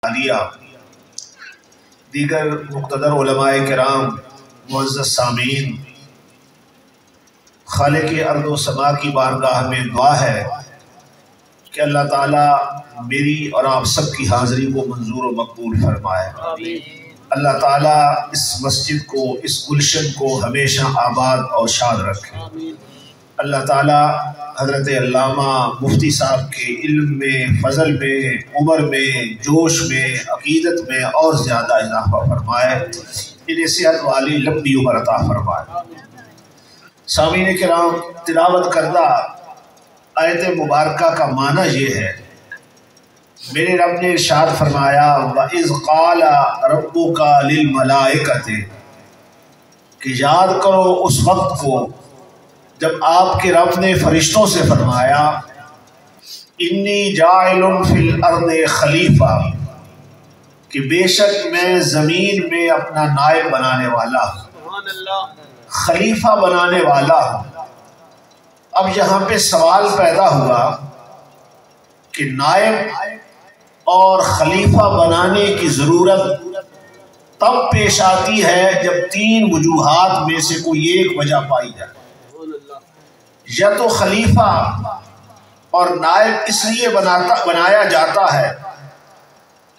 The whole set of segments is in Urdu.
عالیہ، دیگر مقتدر علماء کرام، معزز سامعین، خالق ارض و سما کی بارگاہ میں دعا ہے کہ اللہ تعالیٰ میری اور آپ سب کی حاضری کو منظور و مقبول فرمائے۔ اللہ تعالیٰ اس مسجد کو، اس گلشن کو ہمیشہ آباد اور شاد رکھے۔ اللہ تعالیٰ حضرت علامہ مفتی صاحب کے علم میں، فضل میں، عمر میں، جوش میں، عقیدت میں اور زیادہ اضافہ فرمائے، انہیں صحت والی لمبی عمر عطا فرمائے۔ سامعین کرام، تلاوت کردہ آیت مبارکہ کا معنی یہ ہے، میرے رب نے ارشاد فرمایا وَإِذْ قَالَ رَبُّكَ لِلْمَلَائِكَةِ، کہ یاد کرو اس وقت کو جب آپ کے رب نے فرشتوں سے فرمایا انی جاعل فی الارض خلیفہ، کہ بے شک میں زمین میں اپنا نائب بنانے والا ہوں، خلیفہ بنانے والا ہوں۔ اب یہاں پہ سوال پیدا ہوا کہ نائب اور خلیفہ بنانے کی ضرورت تب پیش آتی ہے جب تین وجوہات میں سے کوئی ایک وجہ پائی جائے۔ یا تو خلیفہ اور نائب اس لیے بنایا جاتا ہے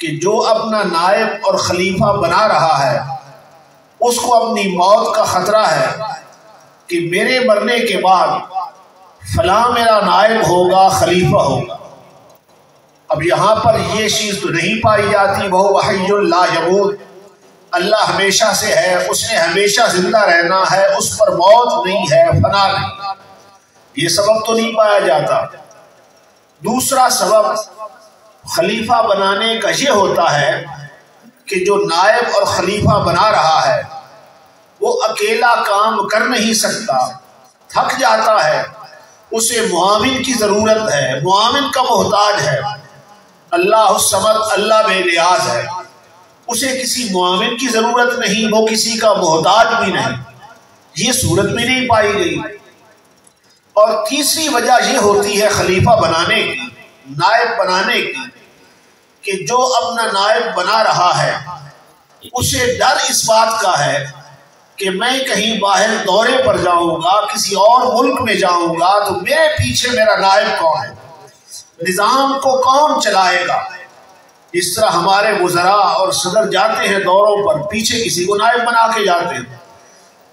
کہ جو اپنا نائب اور خلیفہ بنا رہا ہے اس کو اپنی موت کا خطرہ ہے کہ میرے مرنے کے بعد فلاں میرا نائب ہوگا، خلیفہ ہوگا۔ اب یہاں پر یہ چیز تو نہیں پائی جاتی، وَهُوَ حَيٌّ لَا يَمُوتُ، اللہ ہمیشہ سے ہے، اس نے ہمیشہ زندہ رہنا ہے، اس پر موت نہیں ہے، فنا نہیں، یہ سبب تو نہیں پایا جاتا۔ دوسرا سبب خلیفہ بنانے کا یہ ہوتا ہے کہ جو نائب اور خلیفہ بنا رہا ہے وہ اکیلا کام کر نہیں سکتا، تھک جاتا ہے، اسے معاون کی ضرورت ہے، معاون کا محتاج ہے۔ اللہ الصمد، اللہ بے نیاز ہے، اسے کسی معاون کی ضرورت نہیں، وہ کسی کا محتاج بھی نہیں، یہ صورت میں نہیں پائی گئی۔ اور تیسری وجہ یہ ہوتی ہے خلیفہ بنانے کی، نائب بنانے کی، کہ جو اپنا نائب بنا رہا ہے اسے ڈر اس بات کا ہے کہ میں کہیں باہر دورے پر جاؤں گا، کسی اور ملک میں جاؤں گا تو میرے پیچھے میرا نائب کون ہے، نظام کو کون چلائے گا۔ اس طرح ہمارے وزراء اور صدر جاتے ہیں دوروں پر، پیچھے کسی کو نائب بنا کے جاتے ہیں۔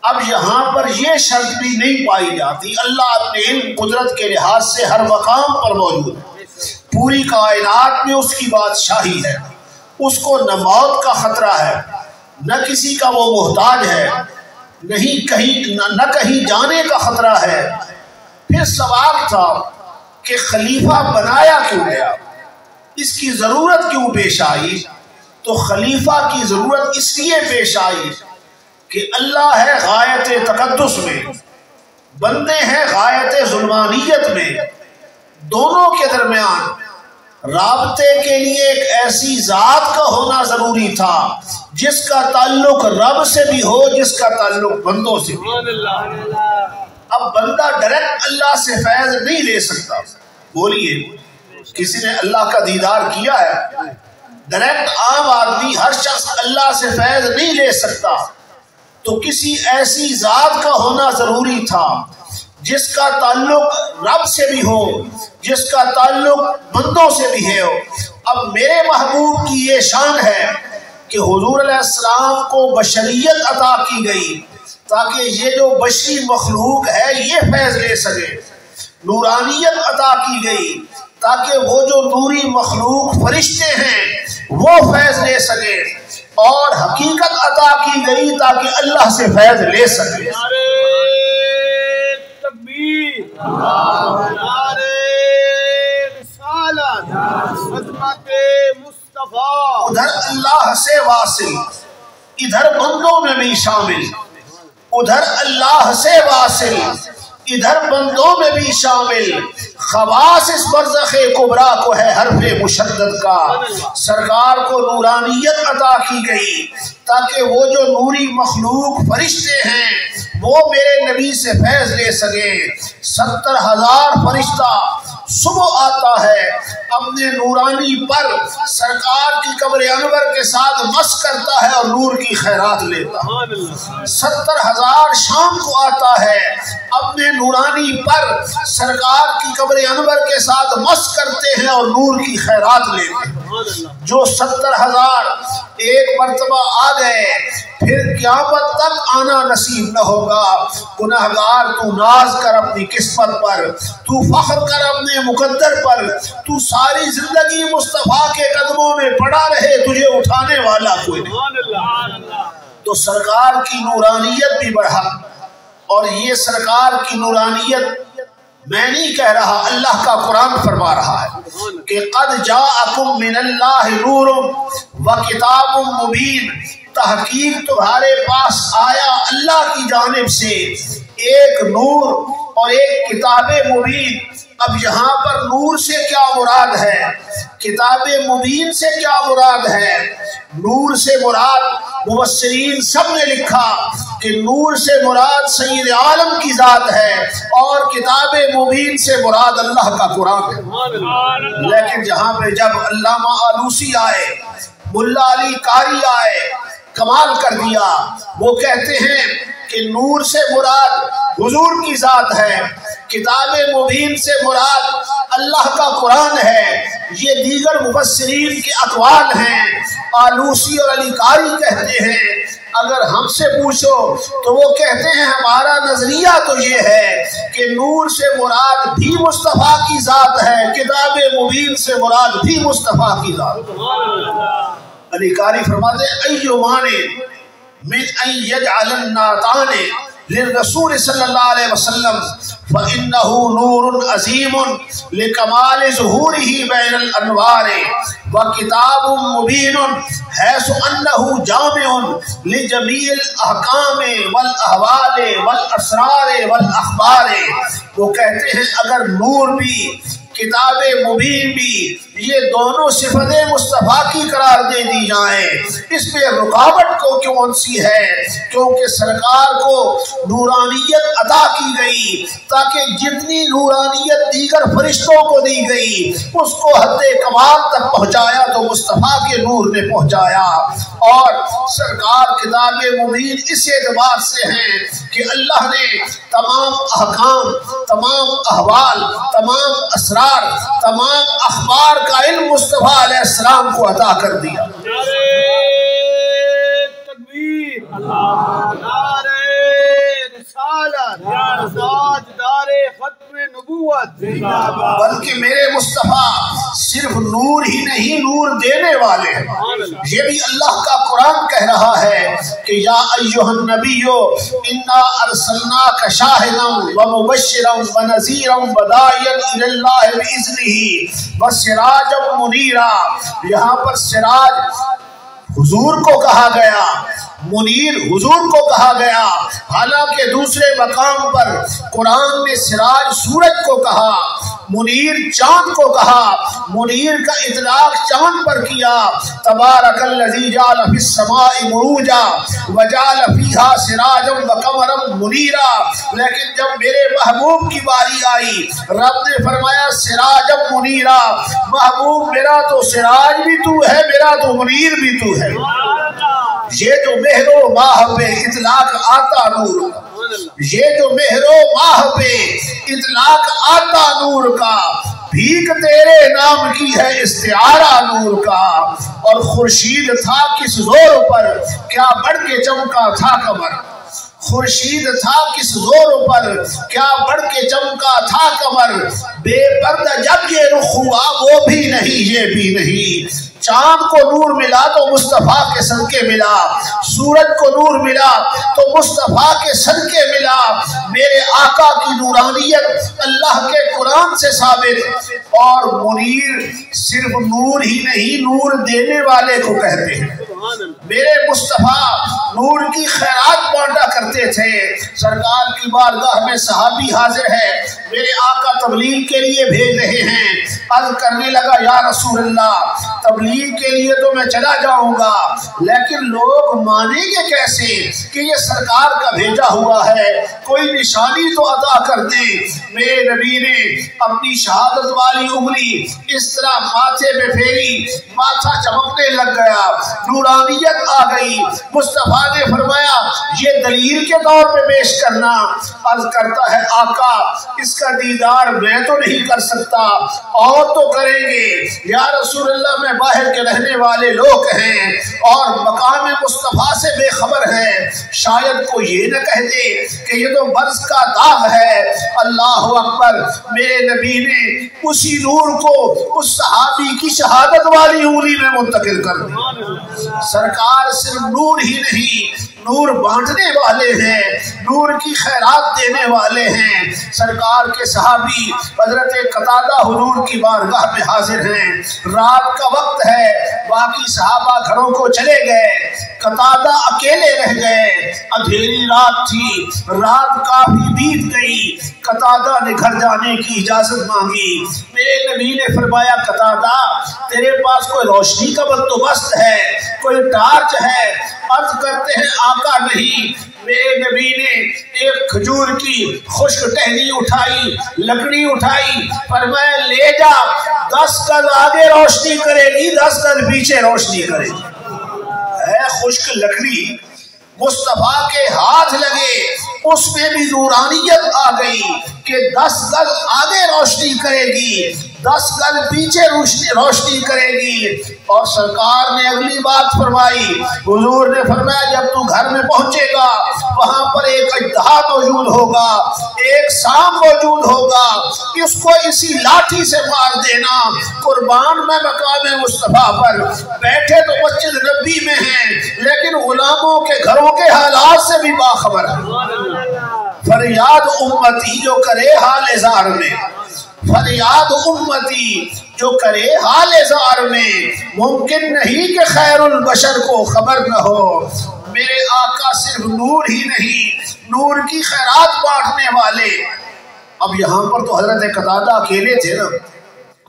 اب یہاں پر یہ شرط بھی نہیں پائی جاتی، اللہ اپنے علم قدرت کے لحاظ سے ہر مقام پر موجود ہے، پوری کائنات میں اس کی بادشاہی ہے، اس کو نہ موت کا خطرہ ہے، نہ کسی کا وہ محتاج ہے، نہ کہیں جانے کا خطرہ ہے۔ پھر سوال تھا کہ خلیفہ بنایا کیوں گیا، اس کی ضرورت کیوں پیش آئی؟ تو خلیفہ کی ضرورت اس لیے پیش آئی کہ اللہ ہے غایت تقدس میں، بندے ہیں غایت ظلمانیت میں، دونوں کے درمیان رابطے کے لیے ایک ایسی ذات کا ہونا ضروری تھا جس کا تعلق رب سے بھی ہو، جس کا تعلق بندوں سے بھی۔ اب بندہ ڈائریکٹ اللہ سے فیض نہیں لے سکتا، بولیے کسی نے اللہ کا دیدار کیا ہے؟ ڈائریکٹ عام آدمی، ہر شخص اللہ سے فیض نہیں لے سکتا، تو کسی ایسی ذات کا ہونا ضروری تھا جس کا تعلق رب سے بھی ہو، جس کا تعلق بندوں سے بھی ہے۔ اب میرے محبوب کی یہ شان ہے کہ حضور علیہ السلام کو بشریت عطا کی گئی تاکہ یہ جو بشری مخلوق ہے یہ فیض لے سکے، نورانیت عطا کی گئی تاکہ وہ جو نوری مخلوق فرشتے ہیں وہ فیض لے سکے، اور حقیقت عطا کی گئی تاکہ اللہ سے فیض لے سکے۔ ادھر اللہ سے واصل، ادھر بندوں میں بھی شامل، ادھر اللہ سے واصل، ادھر بندوں میں بھی شامل۔ خواص اس برزخ کبریٰ کو ہے حرف مشدد کا، سرکار کو نورانیت عطا کی گئی تاکہ وہ جو نوری مخلوق فرشتے ہیں وہ میرے نبی سے فیض لے سکے۔ 70,000 فرشتہ صبح آتا ہے اپنے نورانی پر سرکار کی قبر انور کے ساتھ مس کرتا ہے اور نور کی خیرات لیتا ہے۔ 70,000 شام کو آتا ہے اپنے نورانی پر سرکار کی قبر انور کے ساتھ مس کرتے ہیں اور نور کی خیرات لیتے ہیں۔ جو 70,000 ایک مرتبہ آ گئے پھر قیامت تک آنا نصیب نہ ہوگا۔ گناہگار تو ناز کر اپنی قسمت پر، تو فخر کر اپنے مقدر پر، تو ساری زندگی مصطفیٰ کے قدموں میں پڑا رہے، تجھے اٹھانے والا کوئی نہیں۔ تو سرکار کی نورانیت بھی برحق، اور یہ سرکار کی نورانیت میں نہیں کہہ رہا، اللہ کا قرآن فرما رہا ہے کہ قد جاءکم من اللہ نور وکتاب مبین، تحقیق تمہارے پاس آیا اللہ کی جانب سے ایک نور اور ایک کتاب مبین۔ اب یہاں پر نور سے کیا مراد ہے، کتاب مبین سے کیا مراد ہے؟ نور سے مراد مفسرین سب نے لکھا کہ نور سے مراد سید عالم کی ذات ہے، اور کتاب مبین سے مراد اللہ کا قرآن ہے۔ لیکن جہاں پہ جب علامہ آلوسی آئے، ملا علی قاری آئے، کمال کر دیا، وہ کہتے ہیں کہ نور سے مراد حضور کی ذات ہے، کتاب مبین سے مراد اللہ کا قرآن ہے۔ یہ دیگر مفسرین کے اقوال ہیں۔ آلوسی اور علی قاری کہتے ہیں، اگر ہم سے پوچھو تو وہ کہتے ہیں ہمارا نظریہ تو یہ ہے کہ نور سے مراد بھی مصطفیٰ کی ذات ہے، کتاب مبین سے مراد بھی مصطفیٰ کی ذات ہے۔ علی قاری فرماتے ہیں ایمان من ان یجعل الناتان للرسول صلی اللہ علیہ وسلم فإنه نور عظیم لکمال ظہورہ بین الانوار وکتاب مبین حیث انہ جامع لجمیع الاحکام والاحوال والاسرار والاخبار۔ وہ کہتے ہیں اگر نور بھی کتاب مبین بھی یہ دونوں صفتیں مصطفیٰ کی قرار دے دی جائیں، اس میں رکاوٹ کو کیوں سی ہے؟ کیونکہ سرکار کو نورانیت عطا کی گئی تاکہ جتنی نورانیت دیگر فرشتوں کو دی گئی اس کو حد کمال تک پہنچایا تو مصطفیٰ کے نور نے پہنچایا۔ اور سرکار کتاب مبین اس اعتبار سے ہیں کہ اللہ نے تمام احکام، تمام احوال، تمام اسرار، تمام اخبار کا علم مصطفیٰ علیہ السلام کو عطا کر دیا۔ تکبیر، نعرہ رسالت، تاجدار ختم نبوت۔ بلکہ میرے مصطفیٰ صرف نور ہی نہیں، نور دینے والے ہیں۔ یہ بھی اللہ کا قرآن کہہ رہا ہے کہ یا ایھا النبی انا ارسلناک شاہدا ومبشرا ونذیرا وداعیا الی اللہ باذنہ وسراجا منیرا۔ یہاں پر سراج حضور کو کہا گیا، منیر حضور کو کہا گیا، حالانکہ دوسرے مقام پر قرآن نے سراج سورج کو کہا، منیر چاند کو کہا۔ منیر کا اطلاق چاند پر کیا، تبارک الذی جعل فی السماء بروجا وجعل فیہا سراجا وقمرا منیرا۔ لیکن جب میرے محبوب کی باری آئی رب نے فرمایا سراجا منیرا۔ محبوب میرا تو سراج بھی تو ہے، میرا تو منیر بھی تو ہے۔ یہ جو مہر و ماہ پہ اطلاق آتا نور کا، یہ جو مہر و ماہ پہ اطلاق آتا نور کا، بھیک تیرے نام کی ہے استعارہ نور کا۔ اور خورشید تھا کس زور پر کیا بڑھ کے چمکا تھا قمر، خورشید تھا کس زور پر کیا بڑھ کے چمکا تھا قمر۔ بے پردہ جب یہ رخ ہوا وہ بھی نہیں یہ بھی نہیں۔ چاند کو نور ملا تو مصطفیٰ کے صدقے ملا، سورج کو نور ملا تو مصطفیٰ کے صدقے ملا۔ میرے آقا کی نورانیت اللہ کے قرآن سے ثابت۔ اور منیر صرف نور ہی نہیں، نور دینے والے کو کہتے ہیں۔ میرے مصطفیٰ نور کی خیرات بانٹا کرتے تھے۔ سرکار کی بارگاہ میں صحابی حاضر ہے، میرے آقا تبلیغ کے لیے بھیج رہے ہیں۔ عرض کرنے لگا یا رسول اللہ تبلیغ کے لیے تو میں چلا جاؤں گا، لیکن لوگ مانیں گے کیسے کہ یہ سرکار کا بھیجا ہوا ہے؟ کوئی نشانی تو عطا کر دیں۔ میرے نبی نے اپنی شہادت والی انگلی اس طرح ماتھے پہ پھیری، ماتھا چمکنے لگ گیا، نورانیت آ گئی۔ مصطفیٰ نے فرمایا یہ دلیل کے طور پہ پیش کرنا۔ عرض کرتا ہے آقا اس کا دیدار میں تو نہیں کر سکتا، اور تو کریں گے۔ یا رسول اللہ میں باہر کے رہنے والے لوگ ہیں اور مقام مصطفیٰ سے بے خبر ہیں، شاید کو یہ نہ کہہ دے کہ یہ تو برس کا داغ ہے۔ اللہ اکبر، میرے نبی نے اسی نور کو اس صحابی کی شہادت والی انگلی میں منتقل کر دیا۔ سرکار صرف نور ہی نہیں، نور بانٹنے والے ہیں، نور کی خیرات دینے والے ہیں۔ سرکار کے صحابی حضرت قتادہ حضور کی بارگاہ میں حاضر ہیں، رات کا وقت ہے، باقی صحابہ گھروں کو چلے گئے، قتادہ اکیلے رہ گئے۔ اندھیری رات تھی، رات کافی بیت گئی، قتادہ نے گھر جانے کی اجازت مانگی۔ میرے نبی نے فرمایا قتادہ تیرے پاس کوئی روشنی کا بندوبست ہے، کوئی ٹارچ ہے؟ عرض کرتے ہیں آقا نہیں۔ میرے نبی نے ایک کھجور کی خشک ٹہنی اٹھائی، لکڑی اٹھائی، فرمایا لے جا، 10 گز آگے روشنی کرے گی، 10 گز پیچھے روشنی کرے گی۔ ہے خشک لکڑی، مصطفیٰ کے ہاتھ لگے، اس میں بھی نورانیت آ گئی کہ 10 گز آگے روشنی کرے گی، 10 گز پیچھے روشنی کرے گی۔ اور سرکار نے اگلی بات فرمائی، حضور نے فرمایا جب تو گھر میں پہنچے گا وہاں پر ایک اژدہا موجود ہوگا، ایک سام موجود ہوگا، اس کو اسی لاٹھی سے مار دینا۔ قربان میں مقام مصطفیٰ پر بیٹھے تو مسجد نبی میں ہیں، لیکن غلاموں کے گھروں کے حالات سے بھی باخبر ہے۔ فریاد امتی جو کرے حال زار میں، فریاد امتی جو کرے حال زار میں، ممکن نہیں کہ خیر البشر کو خبر نہ ہو۔ میرے آقا صرف نور ہی نہیں، نور کی خیرات بانٹنے والے۔ اب یہاں پر تو حضرت قتادہ اکیلے تھے نا،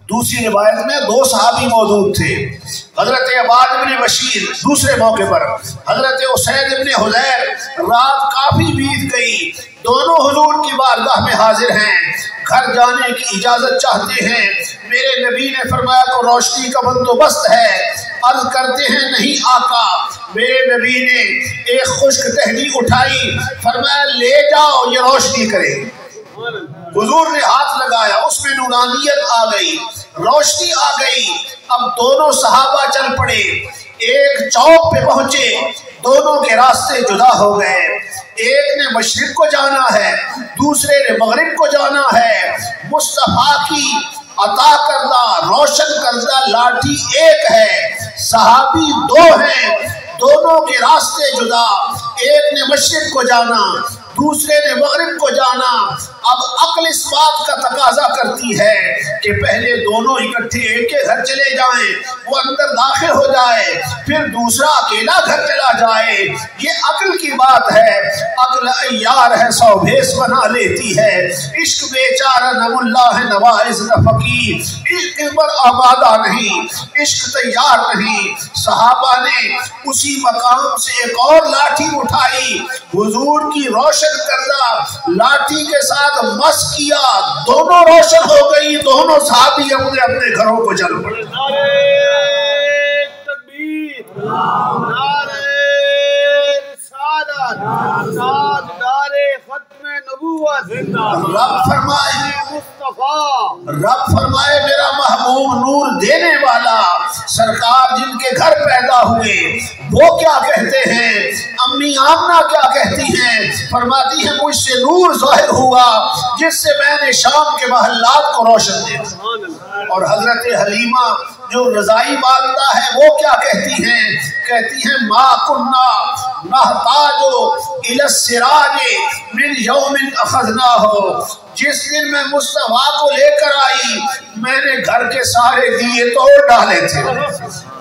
دوسری روایت میں 2 صحابی موجود تھے، حضرت عباد بن بشیر، دوسرے موقع پر حضرت اسید بن حضیر۔ رات کافی بیت گئی، دونوں حضور کی بارگاہ میں حاضر ہیں، گھر جانے کی اجازت چاہتے ہیں۔ میرے نبی نے فرمایا کو روشنی کا بندوبست ہے؟ عرض کرتے ہیں نہیں آقا۔ میرے نبی نے ایک خشک ٹہنی اٹھائی، فرمایا لے جاؤ یہ روشنی کرے۔ حضور نے ہاتھ لگایا، اس میں نورانیت آ گئی، روشنی آ گئی۔ اب دونوں صحابہ چل پڑے، ایک چوک پہ پہنچے، دونوں کے راستے جدا ہو گئے۔ ایک نے مشرق کو جانا ہے، دوسرے نے مغرب کو جانا ہے۔ مصطفیٰ کی عطا کردہ روشن کردہ لاٹھی ایک ہے، صحابی 2 ہیں، دونوں کے راستے جدا۔ ایک نے مشرق کو جانا، دوسرے نے مغرب کو جانا۔ اب عقل اس بات کا تقاضا کرتی ہے کہ پہلے دونوں اکٹھے ایک کے گھر چلے جائیں، وہ اندر داخل ہو جائے، پھر دوسرا اکیلا گھر چلا جائے۔ یہ عقل کی بات ہے، عقل عیار ہے 100 بھیس بنا لیتی ہے۔ عشق بیچارہ نم اللہ نواز فقیر، عشق پر آبادہ نہیں، عشق تیار نہیں۔ صحابہ نے اسی مقام سے ایک اور لاٹھی اٹھائی، حضور کی روشن کردہ لاٹھی کے ساتھ مس کیا، دونوں روشن ہو گئی، دونوں صحابی اپنے اپنے گھروں کو چل پڑے۔ نعرہ تکبیر، نعرہ رسالت، تاجدار ختم نبوت، رب فرمائے میرا محبوب نور دینے والا سرکار جن کے گھر پیدا ہوئے وہ کیا کہتے ہیں؟ امی آمنہ کیا کہتی ہیں؟ فرماتی ہے مجھ سے نور ظاہر ہوا جس سے میں نے شام کے محلات کو روشن دیکھا۔ اور حضرت حلیمہ جو رضائی والدہ ہے وہ کیا کہتی ہیں؟ کہتی ہیں ما کننا نحتاج الی السراج من یوم اخذناہ، جس دن میں مصطفیٰ کو لے کر آئی میں نے گھر کے سارے دیے توڑ ڈالے تھے،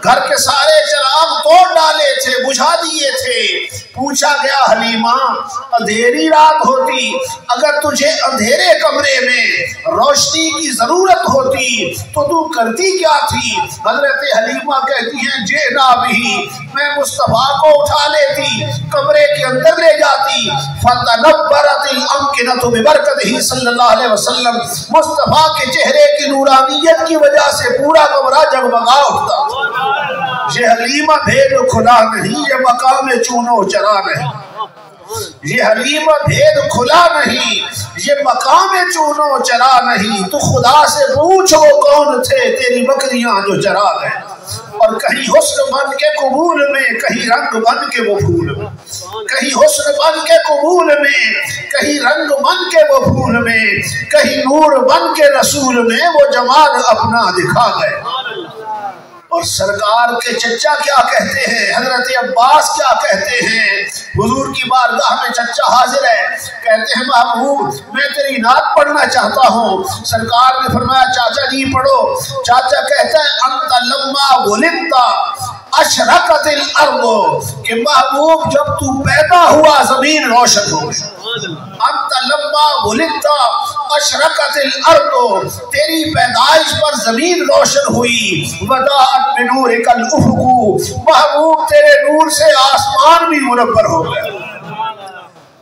گھر کے سارے چراغ چراغ توڑ ڈالے تھے، بجھا دیے تھے۔ پوچھا گیا حلیمہ اندھیری رات ہوتی، اگر تجھے اندھیرے کمرے میں روشنی کی ضرورت ہوتی تو کرتی کیا تھی؟ حضرت حلیمہ کہتی ہیں جئنا بھی، میں مصطفیٰ کو اٹھا لیتی، کمرے کے اندر لے جاتی، فتنبرت الامکنۃ ببرکتہ صلی اللہ علیہ وسلم، مصطفیٰ کے چہرے کی نورانیت کی وجہ سے پورا کمرہ جگمگا اٹھتا۔ یہ حلیمہ بھید کھلا نہیں، یہ مقام چونو چرا نہیں، یہ حلیمہ بھید کھلا نہیں، یہ مقام چونو چرا نہیں، تو خدا سے پوچھ وہ کون تھے تیری بکریاں جو چرا گئے۔ اور کہیں حسن بن کے قبول میں، کہیں رنگ بن کے وہ پھول میں، کہیں حسن بن کے قبول میں، کہیں رنگ بن کے وہ پھول میں، کہیں نور بن کے رسول میں وہ جمال اپنا دکھا گئے۔ اور سرکار کے چچا کیا کہتے ہیں، حضرت عباس کیا کہتے ہیں؟ حضور کی بارگاہ میں چچا حاضر ہے، کہتے ہیں محبوب میں تیری نعت پڑھنا چاہتا ہوں۔ سرکار نے فرمایا چاچا جی پڑھو۔ چاچا کہتا ہے انت لما ولدت اشرقت الارض، کہ محبوب جب تو پیدا ہوا زمین روشن ہو گئی۔ انت لما ولدت اشرقت الارض، تیری پیدائش پر زمین روشن ہوئی۔ وضاءت بنورک الافق، محبوب تیرے نور سے آسمان بھی منور ہو گیا۔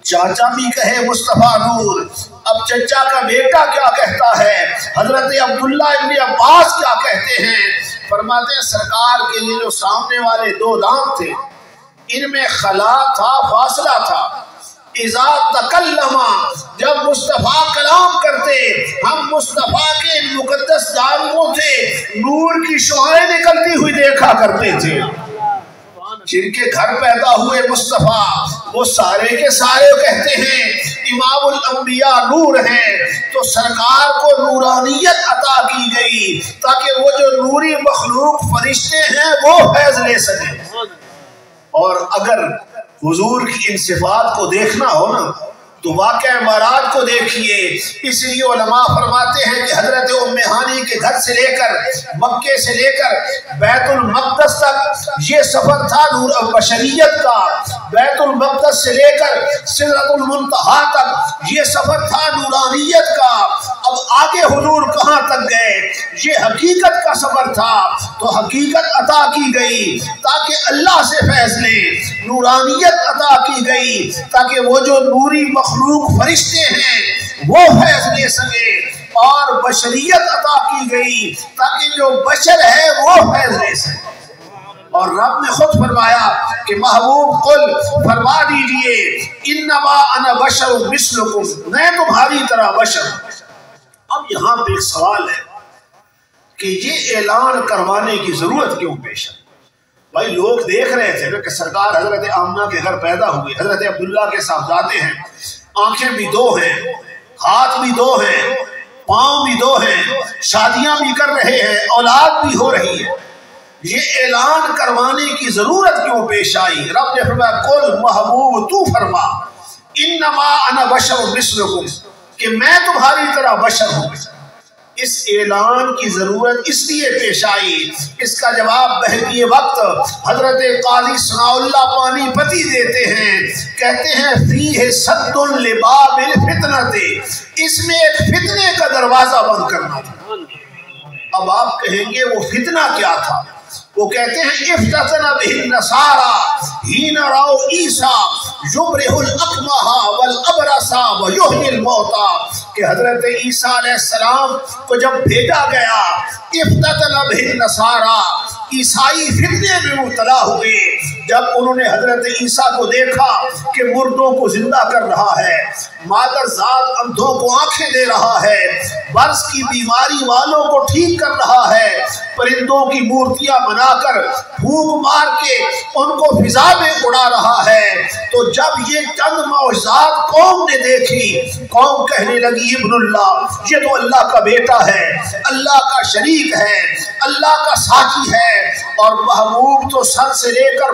چاچا بھی کہے مصطفیٰ نور، اب چچا کا بیٹا کیا کہتا ہے؟ حضرت عبداللہ ابن عباس کیا کہتے ہیں؟ فرماتے ہیں سرکار کے لیے جو سامنے والے دو دانت تھے، ان میں خلا تھا، فاصلہ تھا۔ اذا تکلم، جب مصطفیٰ کلام کرتے، ہم مصطفیٰ کے مقدس دانتوں سے نور کی شعاعیں نکلتی ہوئی دیکھا کرتے تھے۔ جن کے گھر پیدا ہوئے مصطفیٰ، وہ سارے کے سارے کہتے ہیں امام الانبیاء نور ہیں، تو سرکار کو نورانیت عطا کی گئی تاکہ وہ جو نوری مخلوق فرشتے ہیں وہ فیض لے سکیں۔ اور اگر حضور کی ان صفات کو دیکھنا ہو نا تو واقعہ معراج کو دیکھیے۔ اس لیے علماء فرماتے ہیں کہ حضرت ام ہانی کے گھر سے لے کر مکے سے لے کر بیت المقدس تک یہ سفر تھا نور بشریت کا۔ بیت المقدس سے لے کر سدرۃ المنتہا تک یہ سفر تھا نورانیت کا۔ اب آگے حضور کہاں تک گئے؟ یہ حقیقت کا سفر تھا، تو حقیقت عطا کی گئی تاکہ اللہ سے فیض لیں، نورانیت عطا کی گئی تاکہ وہ جو نوری مخلوق فرشتے ہیں وہ فیض لے سکے، اور بشریت عطا کی گئی تاکہ جو بشر ہے وہ فیض لے سکے۔ اور رب نے خود فرمایا کہ محبوب قل فرما دیجئے انما انا بشر مثلکم، میں تمہاری طرح بشر ہوں۔ اب یہاں پہ ایک سوال ہے کہ یہ اعلان کروانے کی ضرورت کیوں پیش ہے؟ بھائی لوگ دیکھ رہے تھے کہ سرکار حضرت آمنہ کے گھر پیدا ہوئے، حضرت عبداللہ کے صاحبزادے ہیں، آنکھیں بھی دو ہیں، ہاتھ بھی دو ہیں، پاؤں بھی دو ہیں، شادیاں بھی کر رہے ہیں، اولاد بھی ہو رہی ہے، یہ اعلان کروانے کی ضرورت کیوں پیش آئی؟ رب نے فرمایا قل محبوب تو فرما انما انا بشر مثلکم، کہ میں تمہاری طرح بشر ہوں۔ اس اعلان کی ضرورت اس لیے پیش آئی، اس کا جواب بہتی وقت حضرت قاضی ثناء اللہ پانی پتی دیتے ہیں، کہتے ہیں فیہ سد لباب الفتنۃ، اس میں ایک فتنے کا دروازہ بند کرنا تھا۔ اب آپ کہیں گے وہ فتنہ کیا تھا؟ وہ کہتے ہیں افتتن بہ النصارى حین رأوا عیسیٰ یبرئ الاکمہ والابرص ویحیی الموتى، کہ حضرت عیسیٰ علیہ السلام کو جب بھیجا گیا افتتن بہ النصارى، عیسائی فتنے میں مبتلا ہوئے جب انہوں نے حضرت عیسیٰ کو دیکھا کہ مردوں کو زندہ کر رہا ہے، مادر ذات اندھوں کو آنکھیں دے رہا ہے، برس کی بیماری والوں کو ٹھیک کر رہا ہے، پرندوں کی مورتیاں بنا کر پھونک مار کے ان کو فضا میں اڑا رہا ہے، تو جب یہ چند معجزات قوم نے دیکھی، قوم کہنے لگی ابن اللہ، یہ تو اللہ کا بیٹا ہے، اللہ کا شریک ہے، اللہ کا ساتھی ہے۔ اور محبوب تو سر سے لے کر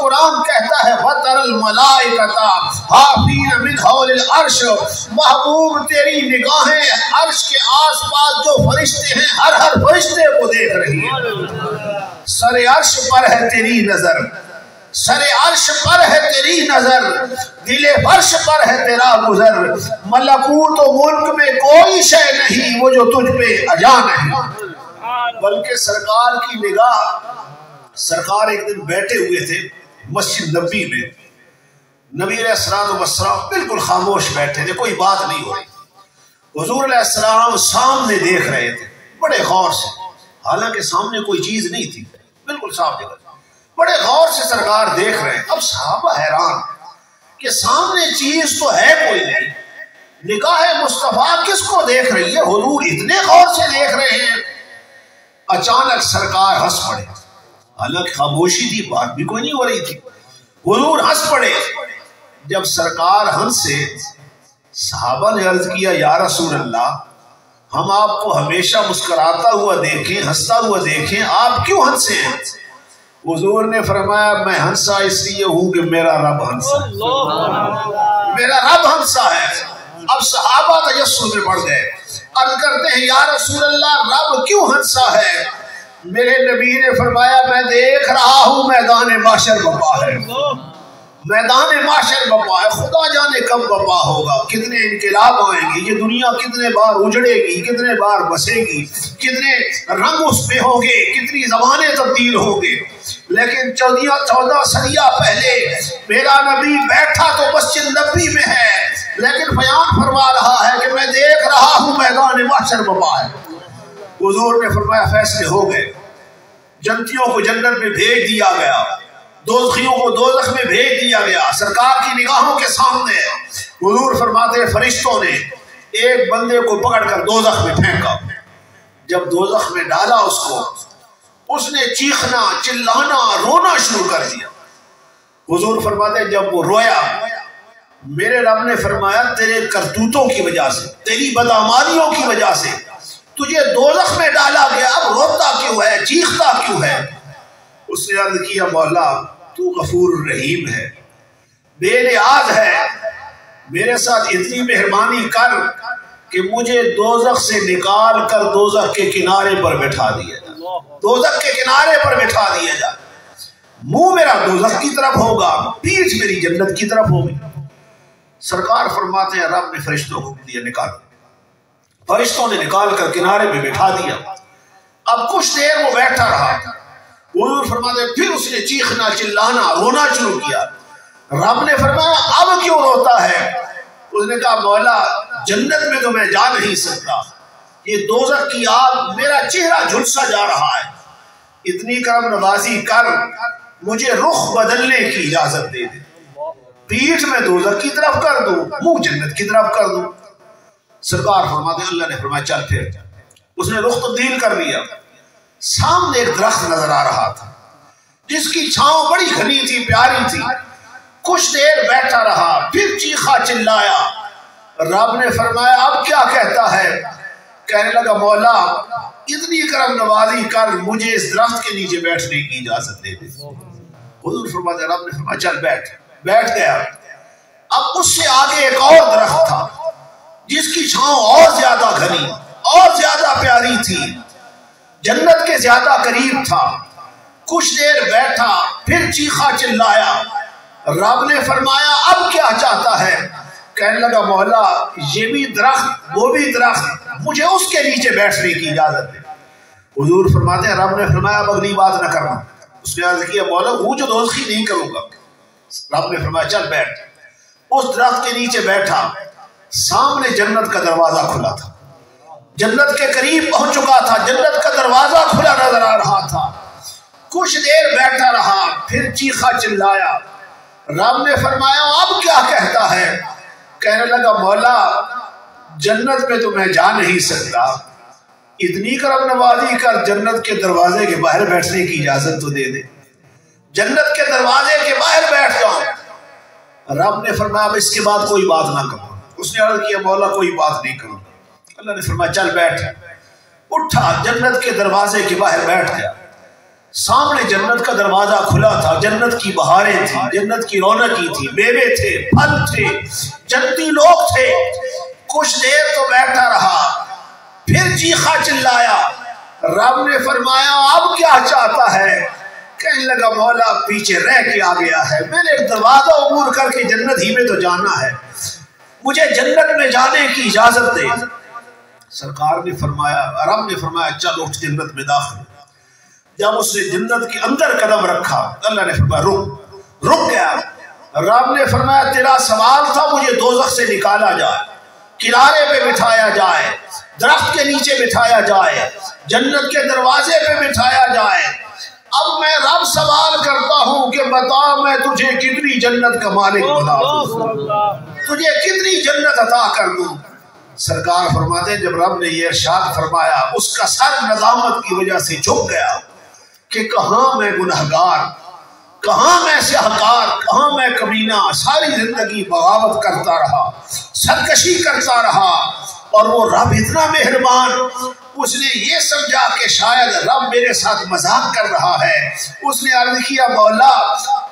قرآن کہتا ہے وَتَرَى الْمَلَائِكَةَ حَافِينَ مِنْ حَوْلِ الْعَرْشِ، محبوب تیری نگاہیں عرش کے آس پاس جو فرشتے ہیں ہر فرشتے کو دیکھ رہی ہیں۔ سر عرش پر ہے تیری نظر، سر عرش پر ہے تیری نظر، دل فرش پر ہے تیرا گزر، ملکوت و ملک میں کوئی شے نہیں وہ جو تجھ پہ اجا نہیں۔ بلکہ سرکار کی نگاہ، سرکار ایک دن بیٹھے ہوئے تھے مسجد نبی میں، نبی علیہ السلام بالکل خاموش بیٹھے تھے، کوئی بات نہیں ہو رہی۔ حضور علیہ السلام سامنے دیکھ رہے تھے بڑے غور سے، حالانکہ سامنے کوئی چیز نہیں تھی، بالکل صاف دیکھ رہے، بڑے غور سے سرکار دیکھ رہے ہیں۔ اب صحابہ حیران کہ سامنے چیز تو ہے کوئی نہیں، نگاہ مصطفیٰ کس کو دیکھ رہی ہے؟ حضور اتنے غور سے دیکھ رہے ہیں۔ اچانک سرکار ہنس پڑے، حالانکہ خاموشی تھی، بات بھی کوئی نہیں ہو رہی تھی، حضور ہنس پڑے۔ جب سرکار ہنسے، صحابہ نے عرض کیا یا رسول اللہ، ہم آپ کو ہمیشہ مسکراتا ہوا دیکھیں، ہنستا ہوا دیکھیں، آپ کیوں ہنسے ہیں؟ حضور نے فرمایا میں ہنسا اس لیے ہوں کہ میرا رب ہنسا ہے، میرا رب ہنسا ہے۔ اب صحابہ تجسس میں پڑ گئے، عرض کرتے ہیں یا رسول اللہ رب کیوں ہنسا ہے؟ میرے نبی نے فرمایا میں دیکھ رہا ہوں میدان محشر بپا ہے، میدان محشر بپا ہے، خدا جانے کب بپا ہوگا، کتنے انقلاب آئیں گے، یہ دنیا کتنے بار اجڑے گی، کتنے بار بسے گی، کتنے رنگ اس پہ ہوں گے، کتنی زمانے تبدیل ہوں گے، لیکن 14 صدیہ پہلے میرا نبی بیٹھا تو مسجد نبی میں ہے، لیکن بیان فرما رہا ہے کہ میں دیکھ رہا ہوں میدان محشر بپا ہے۔ حضور نے فرمایا فیصلے ہو گئے، جنتیوں کو جنت میں بھیج دیا گیا، دوزخیوں کو دوزخ میں بھیج دیا گیا، سرکار کی نگاہوں کے سامنے حضور فرماتے ہیں فرشتوں نے ایک بندے کو پکڑ کر دوزخ میں پھینکا، جب دوزخ میں ڈالا اس کو، اس نے چیخنا چلانا رونا شروع کر دیا۔ حضور فرماتے ہیں جب وہ رویا، میرے رب نے فرمایا تیرے کرتوتوں کی وجہ سے، تیری بدعمالیوں کی وجہ سے تجھے دوزخ میں ڈالا گیا، اب روتا کیوں ہے، چیختا کیوں ہے؟ اس نے عرض کیا مولا تو غفور الرحیم ہے، بے نیاز ہے، میرے ساتھ اتنی مہربانی کر کہ مجھے دوزخ سے نکال کر دوزخ کے کنارے پر بٹھا دیا جائے، دوزخ کے کنارے پر بٹھا دیا جائے، منہ میرا دوزخ کی طرف ہوگا، پیٹھ میری جنت کی طرف ہوگی۔ سرکار فرماتے ہیں رب نے فرشتوں کو دیا نکالو، فرشتوں نے نکال کر کنارے پہ بٹھا دیا۔ اب کچھ دیر وہ بیٹھا رہا، حضور فرماتے ہیں پھر اس نے چیخنا چلانا رونا شروع کیا۔ رب نے فرمایا اب کیوں روتا ہے؟ اس نے کہا مولا جنت میں تو میں جا نہیں سکتا، یہ دوزخ کی آگ میرا چہرہ جھلسا جا رہا ہے، اتنی کرم نوازی کر مجھے رخ بدلنے کی اجازت دے دے، پیٹھ میں دوزخ کی طرف کر دوں، منہ جنت کی طرف کر دوں۔ سرکار فرماتے ہیں اللہ نے فرمایا چل پھر، اس نے رخ تبدیل کر لیا، سامنے ایک درخت نظر آ رہا تھا جس کی چھاؤں بڑی گھنی تھی، پیاری تھی، کچھ دیر بیٹھا رہا، پھر چیخا چلایا، رب نے فرمایا اب کیا کہتا ہے؟ کہنے لگا مولا اتنی کرم نوازی کر مجھے اس درخت کے نیچے بیٹھنے کی اجازت دے دے۔ حضور فرماتے ہیں رب نے فرمایا چل بیٹھ گیا۔ اب اس سے آگے ایک اور درخت تھا جس کی چھاؤں اور زیادہ گھنی اور زیادہ پیاری تھی، جنت کے زیادہ قریب تھا، کچھ دیر بیٹھا پھر چیخا چلایا، رب نے فرمایا اب کیا چاہتا ہے؟ کہنے لگا مولا یہ بھی درخت وہ بھی درخت، مجھے اس کے نیچے بیٹھنے کی اجازت دے۔ حضور فرماتے ہیں رب نے فرمایا اب اگلی بات نہ کرنا۔ اس نے عرض کیا مولا وہ جو دوزخی نہیں کروں گا۔ رب نے فرمایا چل بیٹھ۔ اس درخت کے نیچے بیٹھا، سامنے جنت کا دروازہ کھلا تھا، جنت کے قریب پہنچ چکا تھا، جنت کا دروازہ کھلا نظر آ رہا تھا، کچھ دیر بیٹھا رہا پھر چیخا چلایا، رب نے فرمایا اب کیا کہتا ہے؟ کہنے لگا مولا جنت میں تو میں جا نہیں سکتا، اتنی کرم نوازی کر جنت کے دروازے کے باہر بیٹھنے کی اجازت تو دے دے، جنت کے دروازے کے باہر بیٹھ جاؤں۔ رب نے فرمایا اب اس کے بعد کوئی بات نہ کرو۔ اس نے عرض کیا مولا کوئی بات نہیں کروں۔ اللہ نے فرمایا چل بیٹھ۔ اٹھا جنت کے دروازے کے باہر بیٹھ گیا، سامنے جنت کا دروازہ کھلا تھا، جنت کی بہاریں تھی، جنت کی رونقی تھی، میوے تھے، پھل تھے، جنتی لوگ تھے۔ کچھ دیر تو بیٹھا رہا، پھر چیخا چلایا۔ رب نے فرمایا اب کیا چاہتا ہے؟ کہنے لگا مولا پیچھے رہ کے آ گیا ہے، میں نے ایک دروازہ عبور کر کے جنت ہی میں تو جانا ہے، مجھے جنت میں جانے کی اجازت دے۔ سرکار نے فرمایا، رب نے فرمایا چل اٹھ جنت میں داخل۔ جب اس نے جنت کے اندر قدم رکھا، اللہ نے فرمایا رک گیا۔ رب نے فرمایا تیرا سوال تھا مجھے دوزخ سے نکالا جائے، کنارے پہ بٹھایا جائے، درخت کے نیچے بٹھایا جائے، جنت کے دروازے پہ بٹھایا جائے۔ اب میں رب سوال کرتا ہوں کہ بتا میں تجھے کتنی جنت کا مالک بنا دوں، تجھے کتنی جنت عطا کر دوں۔ سرکار فرماتے جب رب نے یہ ارشاد فرمایا اس کا سر ندامت کی وجہ سے جھک گیا کہ کہاں میں گنہگار، کہاں میں سیاہکار، کہاں میں کمینہ، ساری زندگی بغاوت کرتا رہا، سرکشی کرتا رہا۔ اور وہ رب اتنا مہربان، اس نے یہ سمجھا کہ شاید رب میرے ساتھ مذاق کر رہا ہے۔ اس نے عرض کیا مولا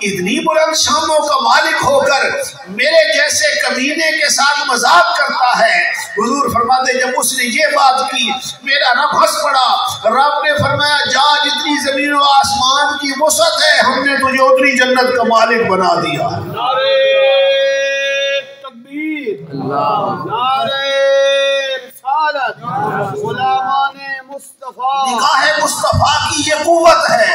اتنی بلند شانوں کا مالک ہو کر میرے جیسے کمینے کے ساتھ مذاق کرتا ہے۔ حضور فرماتے جب اس نے یہ بات کی میرا رب ہنس پڑا۔ رب نے فرمایا جا جتنی زمین و آسمان کی وسعت ہے ہم نے تجھے اتنی جنت کا مالک بنا دیا۔ نعرہ تکبیر، نعرہ رسالت، غلامان مصطفیٰ۔ نگاہ مصطفیٰ کی یہ قوت ہے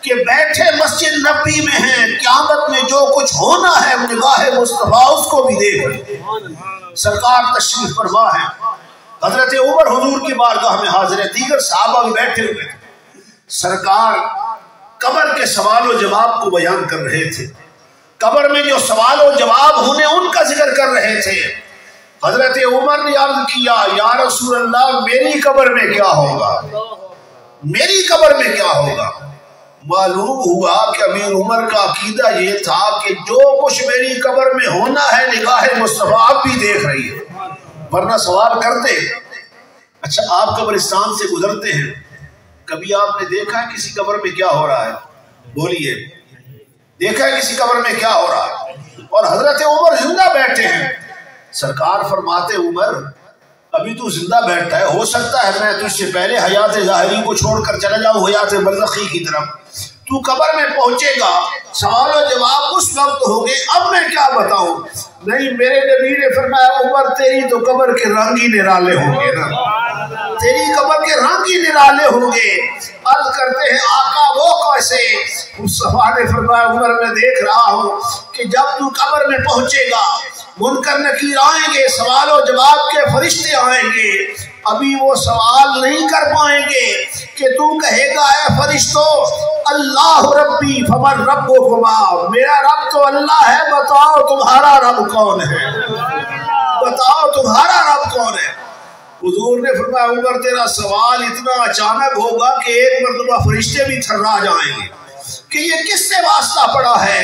کہ بیٹھے مسجد نبی میں ہیں، قیامت میں جو کچھ ہونا ہے نگاہ مصطفیٰ اس کو بھی دیکھ رہے۔ سرکار تشریف فرما ہے، حضرت عمر حضور کی بارگاہ میں حاضر ہے، دیگر صحابہ بھی بیٹھے ہوئے تھے۔ سرکار قبر کے سوال و جواب کو بیان کر رہے تھے، قبر میں جو سوال و جواب ہونے ان کا ذکر کر رہے تھے۔ حضرت عمر نے عرض کیا یا رسول اللہ میری قبر میں کیا ہوگا، میری قبر میں کیا ہوگا؟ معلوم ہوا کہ امیر عمر کا عقیدہ یہ تھا کہ جو کچھ میری قبر میں ہونا ہے نگاہ مصطفیٰ آپ بھی دیکھ رہی ہے، ورنہ سوال کرتے۔ اچھا آپ قبرستان سے گزرتے ہیں، کبھی آپ نے دیکھا ہے کسی قبر میں کیا ہو رہا ہے؟ بولیے دیکھا ہے کسی قبر میں کیا ہو رہا ہے؟ اور حضرت عمر زندہ بیٹھے ہیں۔ سرکار فرماتے عمر ابھی تو زندہ بیٹھا ہے، ہو سکتا ہے میں تجھ سے پہلے حیات ظاہری کو چھوڑ کر چلا جاؤں حیات برزخی کی طرف، تو قبر میں پہنچے گا، سوال و جواب اس وقت ہوگے، اب میں کیا بتاؤں؟ نہیں میرے نبی نے فرمایا عمر تیری تو قبر کے رنگ ہی نرالے ہوں گے نا، تیری قبر کے رنگ ہی نرالے ہوں گے۔ عرض کرتے ہیں آقا وہ کیسے؟ مصطفیٰ نے فرمایا عمر میں دیکھ رہا ہوں کہ جب تو قبر میں پہنچے گا منکر نکیر آئیں گے، سوال و جواب کے فرشتے آئیں گے، ابھی وہ سوال نہیں کر پائیں گے کہ تو کہے گا اے فرشتوں اللہ ربی فمن ربکما، میرا رب تو اللہ ہے، بتاؤ تمہارا رب کون ہے، بتاؤ تمہارا رب کون ہے؟ حضور نے فرمایا عمر تیرا سوال اتنا اچانک ہوگا کہ ایک مرتبہ فرشتے بھی تھرا جائیں گے کہ یہ کس سے واسطہ پڑا ہے،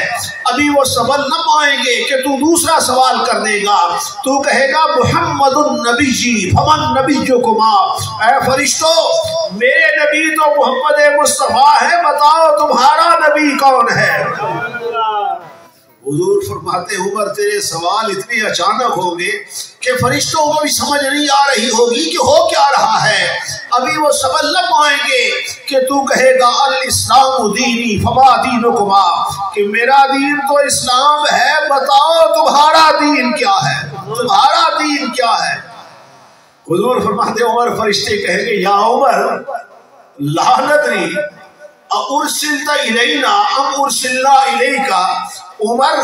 ابھی وہ سبل نہ پائیں گے کہ تو دوسرا سوال کر دے گا، تو کہے گا محمد النبی جی فمن نبیکما، اے فرشتوں میرے نبی تو محمد مصطفیٰ ہے، بتاؤ تمہارا نبی کون ہے؟ حضور فرماتے عمر تیرے سوال اتنے اچانک ہوں گے کہ فرشتوں کو بھی سمجھ نہیں آ رہی ہوگی کہ ہو کیا رہا ہے، ابھی وہ سبل نہ پائیں گے کہ تو کہے گا الاسلام دینی فما دینکما، کہ میرا دین تو اسلام ہے، بتاؤ تمہارا دین کیا ہے، تمہارا دین کیا ہے؟ حضور فرماتے عمر فرشتے کہیں گے یا عمر لا ندری ارسلت الینا ام ارسلنا الیکا، عمر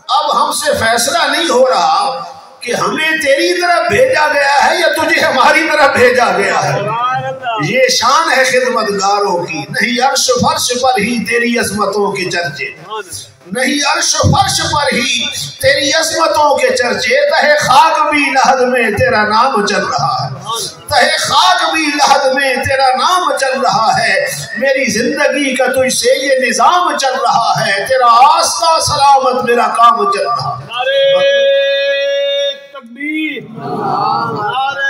اب ہم سے فیصلہ نہیں ہو رہا کہ ہمیں تیری طرف بھیجا گیا ہے یا تجھے ہماری طرف بھیجا گیا ہے۔ یہ شان ہے خدمتگاروں کی، نہیں عرش فرش پر ہی تیری عظمتوں کے چرچے، نہیں عرش فرش پر ہی تیری عظمتوں کے چرچے، تہے خاک بھی لحد میں تیرا نام چل رہا ہے، تہے خاک بھی لحد میں تیرا نام چل رہا ہے، میری زندگی کا تجھ سے یہ نظام چل رہا ہے، تیرا آستہ سلامت میرا کام چل رہا ہے۔ نعرہ تکبیر، نعرہ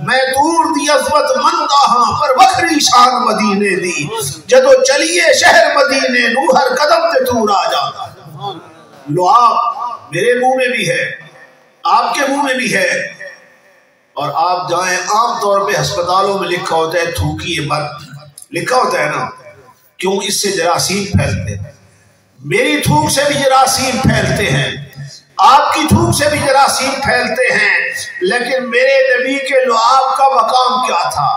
میں دور دی عظمت مندہ ہاں پر وکری شان مدینے دی جدو چلیے شہر مدینے نو ہر قدم تے تو راجا لعاب میرے منہ میں بھی ہے آپ کے منہ میں بھی ہے اور آپ جائیں عام طور پہ ہسپتالوں میں لکھا ہوتا ہے تھوکیے مت لکھا ہوتا ہے نا کیوں اس سے جراثیم پھیلتے ہیں میری تھوک سے بھی جراثیم پھیلتے ہیں آپ کی تھوک سے بھی جراثیم پھیلتے ہیں لیکن میرے نبی کے لعاب کا مقام کیا تھا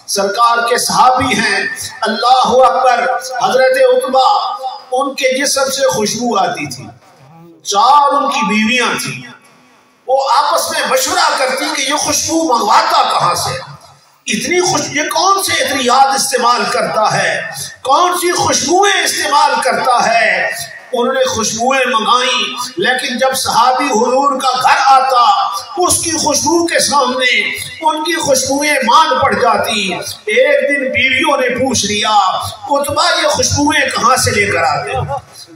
سرکار کے صحابی ہیں اللہ اکبر حضرت عتبہ ان کے جسم سے خوشبو آتی تھی 4 ان کی بیویاں تھیں وہ آپس میں مشورہ کرتی کہ یہ خوشبو منگواتا کہاں سے اتنی یہ کون سے عطریات استعمال کرتا ہے کون سی خوشبوئیں استعمال کرتا ہے انہوں نے خوشبوئیں منگائیں لیکن جب صحابی حضور کا گھر آتا اس کی خوشبو کے سامنے ان کی خوشبوئیں مان پڑ جاتی ایک دن بیویوں نے پوچھ لیا عتبہ یہ خوشبوئیں کہاں سے لے کر آتے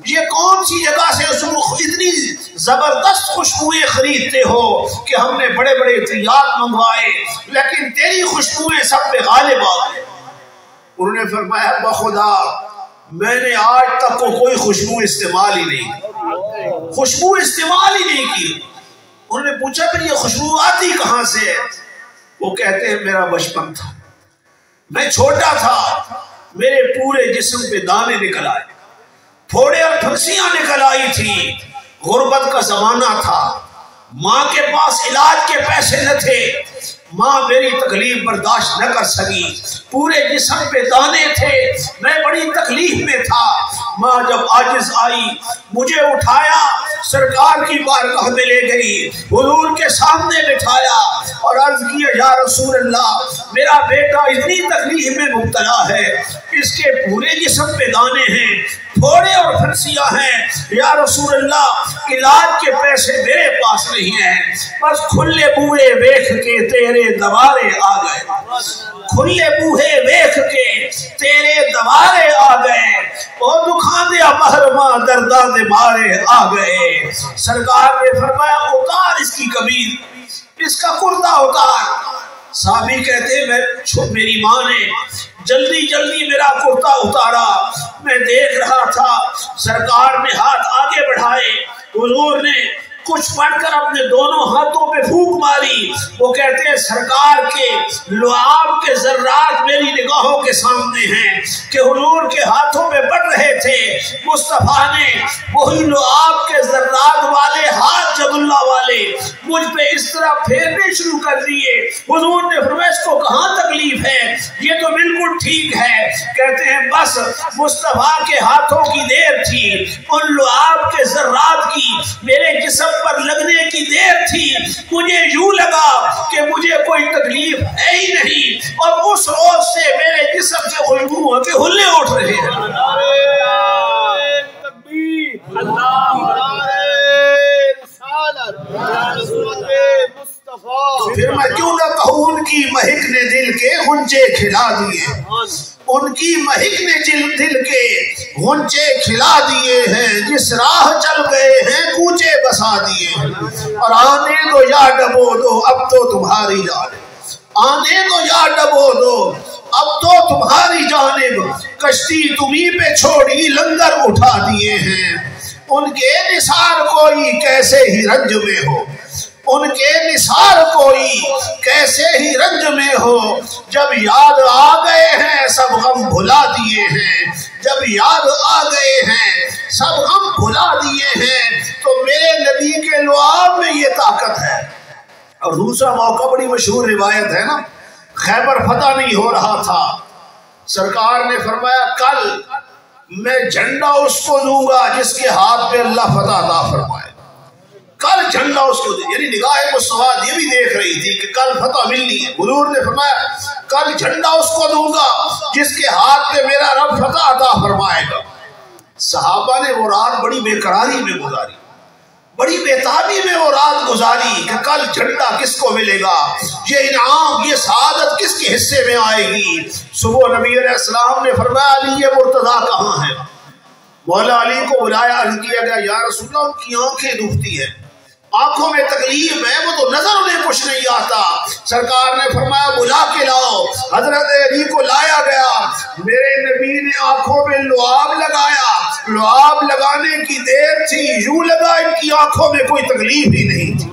یہ کون سی جگہ سے اتنی زبردست خوشبوئیں خریدتے ہو کہ ہم نے بڑے بڑے عطریات منگوائے لیکن تیری خوشبوئیں سب پہ غالب آ گئے انہوں نے فرمایا بخدا میں نے آج تک کوئی خوشبو استعمال ہی نہیں خوشبو استعمال ہی نہیں کی انہوں نے پوچھا پھر یہ خوشبو آتی کہاں سے وہ کہتے ہیں میرا بچپن تھا میں چھوٹا تھا میرے پورے جسم پہ دانے نکل آئے پھوڑے اور پھنسیاں نکل آئی تھی غربت کا زمانہ تھا ماں کے پاس علاج کے پیسے نہ تھے ماں میری تکلیف برداشت نہ کر سکی پورے جسم پہ دانے تھے میں بڑی تکلیف میں تھا ماں جب عاجز آئی مجھے اٹھایا سرکار کی بارگاہ میں لے گئی حضور کے سامنے بٹھایا اور عرض کیا یا رسول اللہ میرا بیٹا اتنی تکلیف میں مبتلا ہے اس کے پورے جسم پہ دانے ہیں پھوڑے اور پھنسیاں ہیں یا رسول اللہ علاج کے پیسے میرے پاس نہیں ہیں بس کھلے بوئے ویکھ کے تیرے دوارے آ گئے کھلے بوہے ویکھ کے تیرے دوارے آ گئے او دکھان دیا محرمہ درداں دے مارے آ گئے سرکار نے فرمایا اتار اس کی قمیض اس کا کرتا اتار صحابی کہتے ہیں میری ماں نے جلدی جلدی میرا کرتا اتارا میں دیکھ رہا تھا سرکار نے ہاتھ آگے بڑھائے حضور نے کچھ پڑھ کر اپنے دونوں ہاتھوں پہ پھونک ماری وہ کہتے ہیں سرکار کے لعاب کے ذرات میری نگاہوں کے سامنے ہیں کہ حضور کے ہاتھوں پہ بڑھ رہے تھے مصطفیٰ نے وہی لعاب کے ذرات والے ہاتھ جب اللہ والے مجھ پہ اس طرح پھیرنے شروع کر دیے حضور نے فرمایا اس کو کہاں تکلیف ہے یہ تو بالکل ٹھیک ہے کہتے ہیں بس مصطفیٰ کے ہاتھوں کی دیر تھی ان لعاب کے ذرات کی میرے جسم پر لگنے کی دیر تھی مجھے یوں لگا کہ مجھے کوئی تکلیف ہے ہی نہیں اور اس روز سے میرے جسم سے خوشبو کے ہلے اٹھ رہے ہیں تو پھر میں کیوں نہ کہوں ان کی مہک نے دل کے غنچے کھلا دیے ان کی مہک نے دل کے غنچے کھلا دیے ہیں جس راہ چل گئے ہیں کوچے بسا دیے ہیں اور آنے دو یا ڈبو دو اب تو تمہاری جانب آنے دو یا ڈبو دو اب تو تمہاری جانب کشتی تمہیں پہ چھوڑی لنگر اٹھا دیے ہیں ان کے نثار کوئی کیسے ہی رنج میں ہو ان کے نثار کوئی کیسے ہی رنج میں ہو جب یاد آ گئے ہیں سب غم بھلا دیے ہیں جب یاد آ گئے ہیں سب غم بھلا دیے ہیں تو میرے نبی کے لعاب میں یہ طاقت ہے اور دوسرا موقع بڑی مشہور روایت ہے نا خیبر فتح نہیں ہو رہا تھا سرکار نے فرمایا کل میں جھنڈا اس کو دوں گا جس کے ہاتھ پہ اللہ فتح عطا فرمائے کل جھنڈا اس کو دیں یعنی نگاہ مصطفیٰ یہ بھی دیکھ رہی تھی کہ کل فتح ملنی ہے حضور نے فرمایا کل جھنڈا اس کو دوں گا جس کے ہاتھ پہ میرا رب فتح عطا فرمائے گا صحابہ نے وہ رات بڑی بے قراری میں گزاری بڑی بےتابی میں وہ رات گزاری کہ کل جھنڈا کس کو ملے گا یہ انعام یہ سعادت کس کے حصے میں آئے گی صبح نبی علیہ السلام نے فرمایا علی مرتضیٰ کہاں ہے مولا علی کو بلایا عرض کیا گیا یا رسول اللہ ان کی آنکھیں دکھتی ہیں آنکھوں میں تکلیف ہے، وہ تو نظر انہیں کچھ نہیں آتا۔ سرکار نے فرمایا بلا کے لاؤ۔ حضرت علی کو لایا گیا، میرے نبی نے آنکھوں میں لعاب لگایا، لعاب لگانے کی دیر تھی، یوں لگا ان کی آنکھوں میں کوئی تکلیف ہی نہیں تھی۔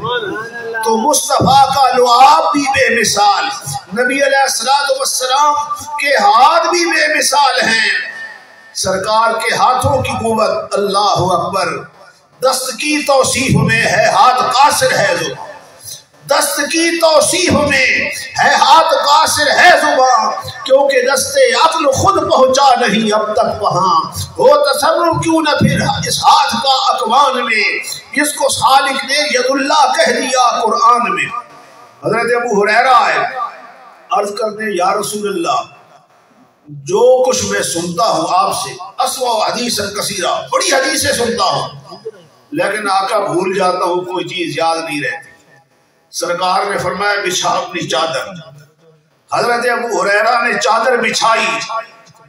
تو مصطفیٰ کا لعاب بھی بے مثال، نبی علیہ السلام کے ہاتھ بھی بے مثال ہیں۔ سرکار کے ہاتھوں کی قوت، اللہ اکبر، دست کی توصیف میں ہے ہاتھ قاصر ہے زبان، دست کی توصیف میں ہے ہاتھ قاصر ہے زبان، کیونکہ دست عقل خود پہنچا نہیں اب تک وہاں، ہو تصور کیوں نہ پھر اس ہاتھ کا اقوان میں، جس کو خالق نے ید اللہ کہہ دیا قرآن میں۔ حضرت ابو ہریرہ ہے، عرض کرتے یا رسول اللہ، جو کچھ میں سنتا ہوں آپ سے، اسوا حدیث کثیرہ، بڑی حدیثیں سنتا ہوں، لیکن آقا بھول جاتا ہوں، کوئی چیز یاد نہیں رہتی۔ سرکار نے فرمایا بچھا اپنی چادر۔ حضرت ابو ہریرہ نے چادر بچھائی،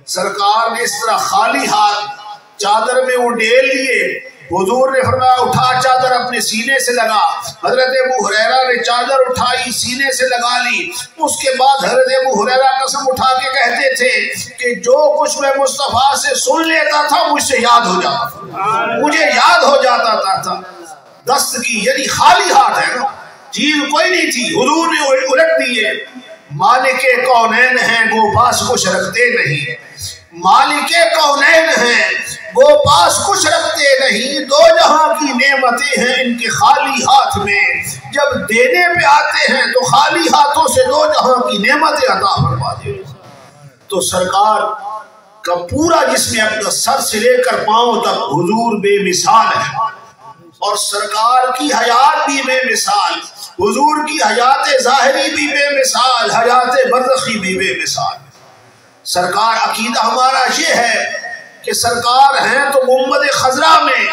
سرکار نے اس طرح خالی ہاتھ چادر میں اڈیل لیے، حضور نے فرمایا اٹھا چادر اپنے سینے سے لگا۔ حضرت ابو ہریرہ نے چادر اٹھائی، سینے سے لگا لی۔ اس کے بعد حضرت ابو ہریرہ قسم اٹھا کے کہتے تھے کہ جو کچھ میں مصطفیٰ سے سن لیتا تھا مجھ سے یاد ہو جاتا تھا، مجھے یاد ہو جاتا تھا۔ دست کی یعنی خالی ہاتھ ہے نا، چیز کوئی نہیں تھی، حضور نے الٹ دیے۔ مالک کونین ہیں گو پاس کچھ رکھتے نہیں، مالک کونین ہیں وہ پاس کچھ رکھتے نہیں، دو جہاں کی نعمتیں ہیں ان کے خالی ہاتھ میں، جب دینے پہ آتے ہیں تو خالی ہاتھوں سے دو جہاں کی نعمتیں عطا فرما دے۔ تو سرکار کا پورا جسم اپنا سر سے لے کر پاؤں تک حضور بے مثال ہے، اور سرکار کی حیات بھی بے مثال، حضور کی حیات ظاہری بھی بے مثال، حیات برزخی بھی بے مثال۔ سرکار عقیدہ ہمارا یہ ہے کہ سرکار ہیں تو گنبد خضرا میں،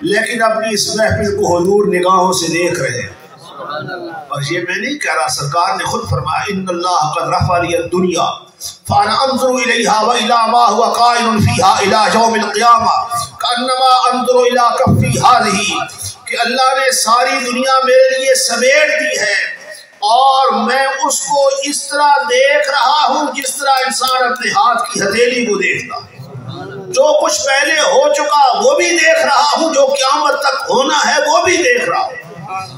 لیکن اپنی اس محفل کو حضور نگاہوں سے دیکھ رہے ہیں۔ اور یہ میں نہیں کہہ رہا، سرکار نے خود فرمایا ان اللہ قد رفع لی الدنیا فانا انظر الیہا والی ما هو قائم فیہا الی یوم القیامہ کانما انظر الی کفی ہذہ، کہ اللہ نے ساری دنیا میرے لیے سمیٹ دی ہے اور میں اس کو اس طرح دیکھ رہا ہوں جس طرح انسان اپنے ہاتھ کی ہتھیلی کو دیکھتا ہے۔ جو کچھ پہلے ہو چکا وہ بھی دیکھ رہا ہوں، جو قیامت تک ہونا ہے وہ بھی دیکھ رہا ہوں۔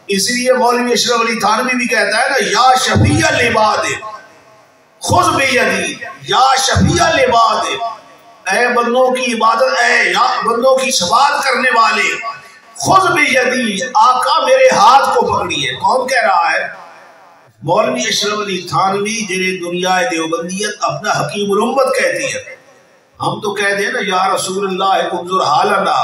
اس لیے مولوی اشرف علی تھانوی بھی کہتا ہے نا، یا شفیع العباد خذ بیدی، یا شفیع العباد، اے بندوں کی عبادت، اے یا بندوں کی شفاعت کرنے والے، خذ بیدی، آقا میرے ہاتھ کو پکڑیے۔ کون کہہ رہا ہے؟ مولوی اشرف علی تھانوی، جنہیں دنیا دیوبندیت اپنا حکیم الامت کہتی ہے۔ ہم تو کہہ دیں نا یا رسول اللہ انظر حالنا،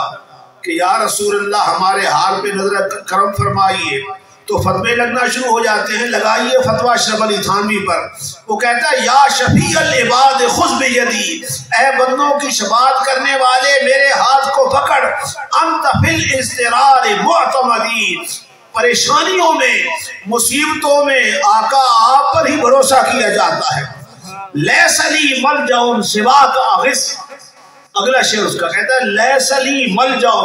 کہ یا رسول اللہ ہمارے حال پہ نظر کرم فرمائیے، تو فتوے لگنا شروع ہو جاتے ہیں، لگائیے فتویٰ اشرف علی تھانوی پر۔ وہ کہتا ہے یا شفیع العباد خذ بیدی، اے بندوں کی شفاعت کرنے والے میرے ہاتھ کو پکڑ، انت فی الاضطرار معتمدی، پریشانیوں میں مصیبتوں میں آقا آپ پر ہی بھروسہ کیا جاتا ہے۔ لیس لی ملجأ سواک غث، اگلا شعر اس کا کہتا ہے لیس لی ملجأ،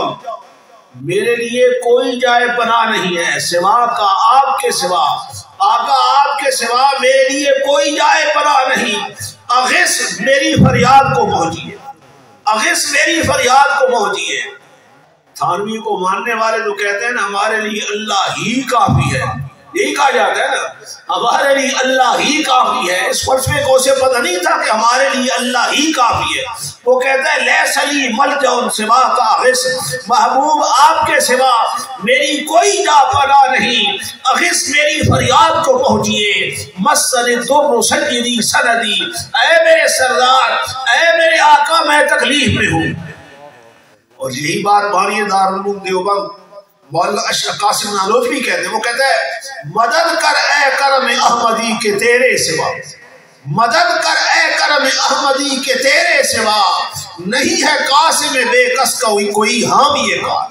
میرے لیے کوئی جائے پناہ نہیں ہے، سوا کا آپ کے سوا، آقا آپ کے سوا میرے لیے کوئی جائے پناہ نہیں، اغث میری فریاد کو پہنچیے، اغث میری فریاد کو پہنچیے۔ تھانوی کو ماننے والے تو کہتے ہیں نا ہمارے لیے اللہ ہی کافی ہے، یہی کہا جاتا ہے نا، ہمارے لیے اللہ ہی کافی ہے۔ اس فلسفے کو اسے پتہ نہیں تھا کہ ہمارے لیے اللہ ہی کافی ہے۔ وہ کہتا ہے لیس لی ملجأ سواک غث، محبوب آپ کے سوا میری کوئی جا پناہ نہیں، اغث میری فریاد کو پہنچیے، مسنی الضر سیدی سندی، اے میرے سردار، اے میرے آقا میں تکلیف میں ہوں۔ اور یہی بات بانی دارالعلوم دیوبند مولانا اشرف قاسم نانوتوی کہتے ہیں، وہ کہتا ہے مدد کر اے کرم احمدی کے تیرے سوا، مدد کر اے کرم احمدی کے تیرے سوا، نہیں ہے قاسم بے کس کا کوئی حامی کار،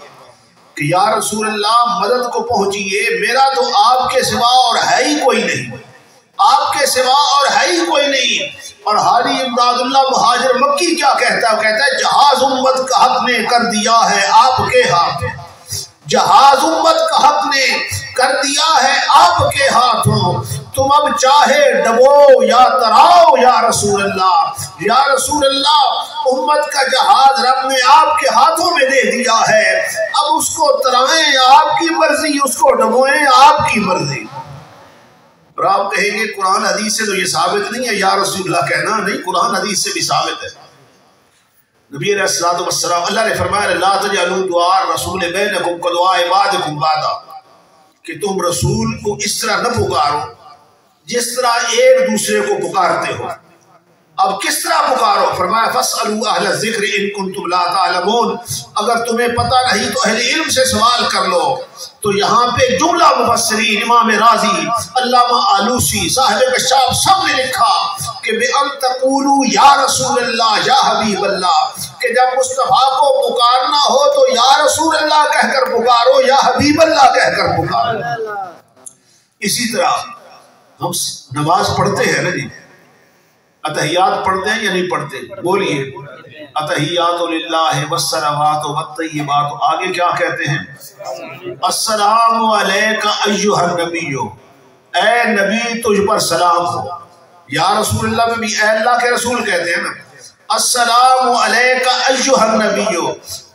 کہ یا رسول اللہ مدد کو پہنچیے، میرا تو آپ کے سوا اور ہے ہی کوئی نہیں، آپ کے سوا اور ہے ہی کوئی نہیں۔ اور حاجی امداد اللہ مہاجر مکی کیا کہتا ہے؟ وہ کہتا ہے جہاز امت کا حق نے کر دیا ہے آپ کے ہاتھ، جہاز امت کا حق نے کر دیا ہے آپ کے ہاتھوں، تم اب چاہے ڈبو یا تراؤ یا رسول اللہ، یا رسول اللہ امت کا جہاز رب نے آپ کے ہاتھوں میں دے دیا ہے، اب اس کو ترائیں آپ کی مرضی، اس کو ڈبوئیں آپ کی مرضی۔ اور آپ کہیں گے قرآن حدیث سے تو یہ ثابت نہیں ہے یا رسول اللہ کہنا، نہیں، قرآن حدیث سے بھی ثابت ہے۔ نبی علیہ الصلوۃ والسلام، اللہ نے فرمایا لا تجعلوا دعاء الرسول بینکم کدعاء بعضکم بعضا، کہ تم رسول کو اس طرح نہ پکارو جس طرح ایک دوسرے کو پکارتے ہو۔ اب کس طرح پکارو؟ فرمایا فاسألوا اہل الذکر ان کنتم لا تعلمون، اگر تمہیں پتہ نہیں تو اہل علم سے سوال کر لو۔ تو یہاں پہ جملہ مفسرین، امام رازی، علامہ آلوسی، صاحب کشاف، سب نے لکھا کہ بِأَن تَقُولُوا یا رسول اللہ یا حبیب اللہ، کہ جب مصطفیٰ کو پکارنا ہو تو یا رسول اللہ کہہ کر پکارو، یا حبیب اللہ کہہ کر پکارو۔ اسی طرح ہم نماز پڑھتے ہیں نا جی، اتحیات پڑھتے ہیں یا نہیں پڑھتے؟ بولیے، اتحیات للہ والصلوات والطیبات، آگے کیا کہتے ہیں؟ السلام علیک ایھا النبی، اے نبی تجھ پر سلام ہو۔ یا رسول اللہ میں بھی اے اللہ کے رسول کہتے ہیں نا۔ السلام علیک ایھا النبی،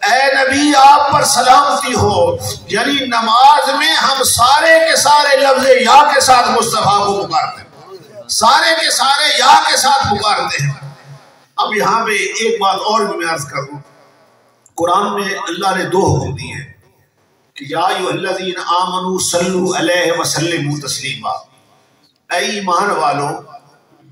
اے نبی آپ پر سلامتی ہو، یعنی نماز میں ہم سارے کے سارے لفظ یا کے ساتھ مصطفیٰ کو پکارتے ہیں، سارے کے سارے یا کے ساتھ پکارتے ہیں۔ اب یہاں پہ ایک بات اور بھی میں عرض کروں، قرآن میں اللہ نے دو حکم دیے ہیں کہ یا ایھا الذین آمنوا صلوا علیہ وسلموا تسلیما، اے ایمان والو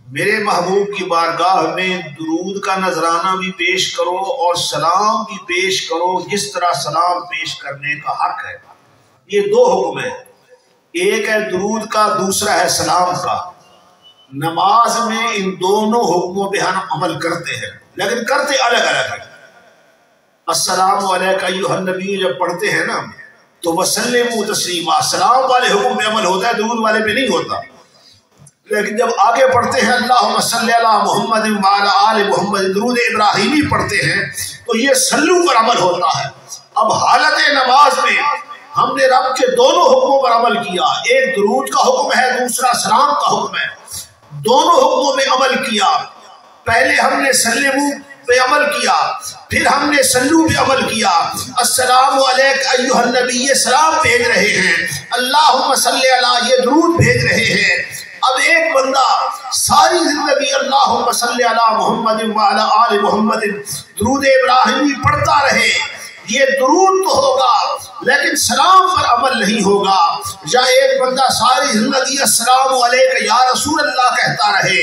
میرے محبوب کی بارگاہ میں درود کا نذرانہ بھی پیش کرو اور سلام بھی پیش کرو جس طرح سلام پیش کرنے کا حق ہے۔ یہ دو حکم ہیں، ایک ہے درود کا، دوسرا ہے سلام کا۔ نماز میں ان دونوں حکموں پہ ہم عمل کرتے ہیں لیکن کرتے الگ الگ ہیں۔ السلام علیکم ایھا النبی جب پڑھتے ہیں نا تو وسلموا تسلیما، سلام والے حکم پہ عمل ہوتا ہے، درود والے پہ نہیں ہوتا۔ لیکن جب آگے پڑھتے ہیں اللہم صلی علی محمد وعلی آل محمد، درود ابراہیمی پڑھتے ہیں تو یہ سلو پر عمل ہوتا ہے۔ اب حالت نماز میں ہم نے رب کے دونوں حکموں پر عمل کیا، ایک درود کا حکم ہے، دوسرا سلام کا حکم ہے، دونوں حکموں پہ عمل کیا۔ پہلے ہم نے سلمو پہ عمل کیا، پھر ہم نے سلو پہ عمل کیا۔ السلام علیک ایھا النبی، یہ سلام بھیج رہے ہیں، اللہم صلی علی یہ درود بھیج رہے ہیں۔ اب ایک بندہ ساری زندگی اللہم صلی علی محمد وعلی آل محمد درود ابراہیمی پڑھتا رہے، یہ درود تو ہوگا لیکن سلام پر عمل نہیں ہوگا۔ یا ایک بندہ ساری زندگی السلام علیکم یا رسول اللہ کہتا رہے،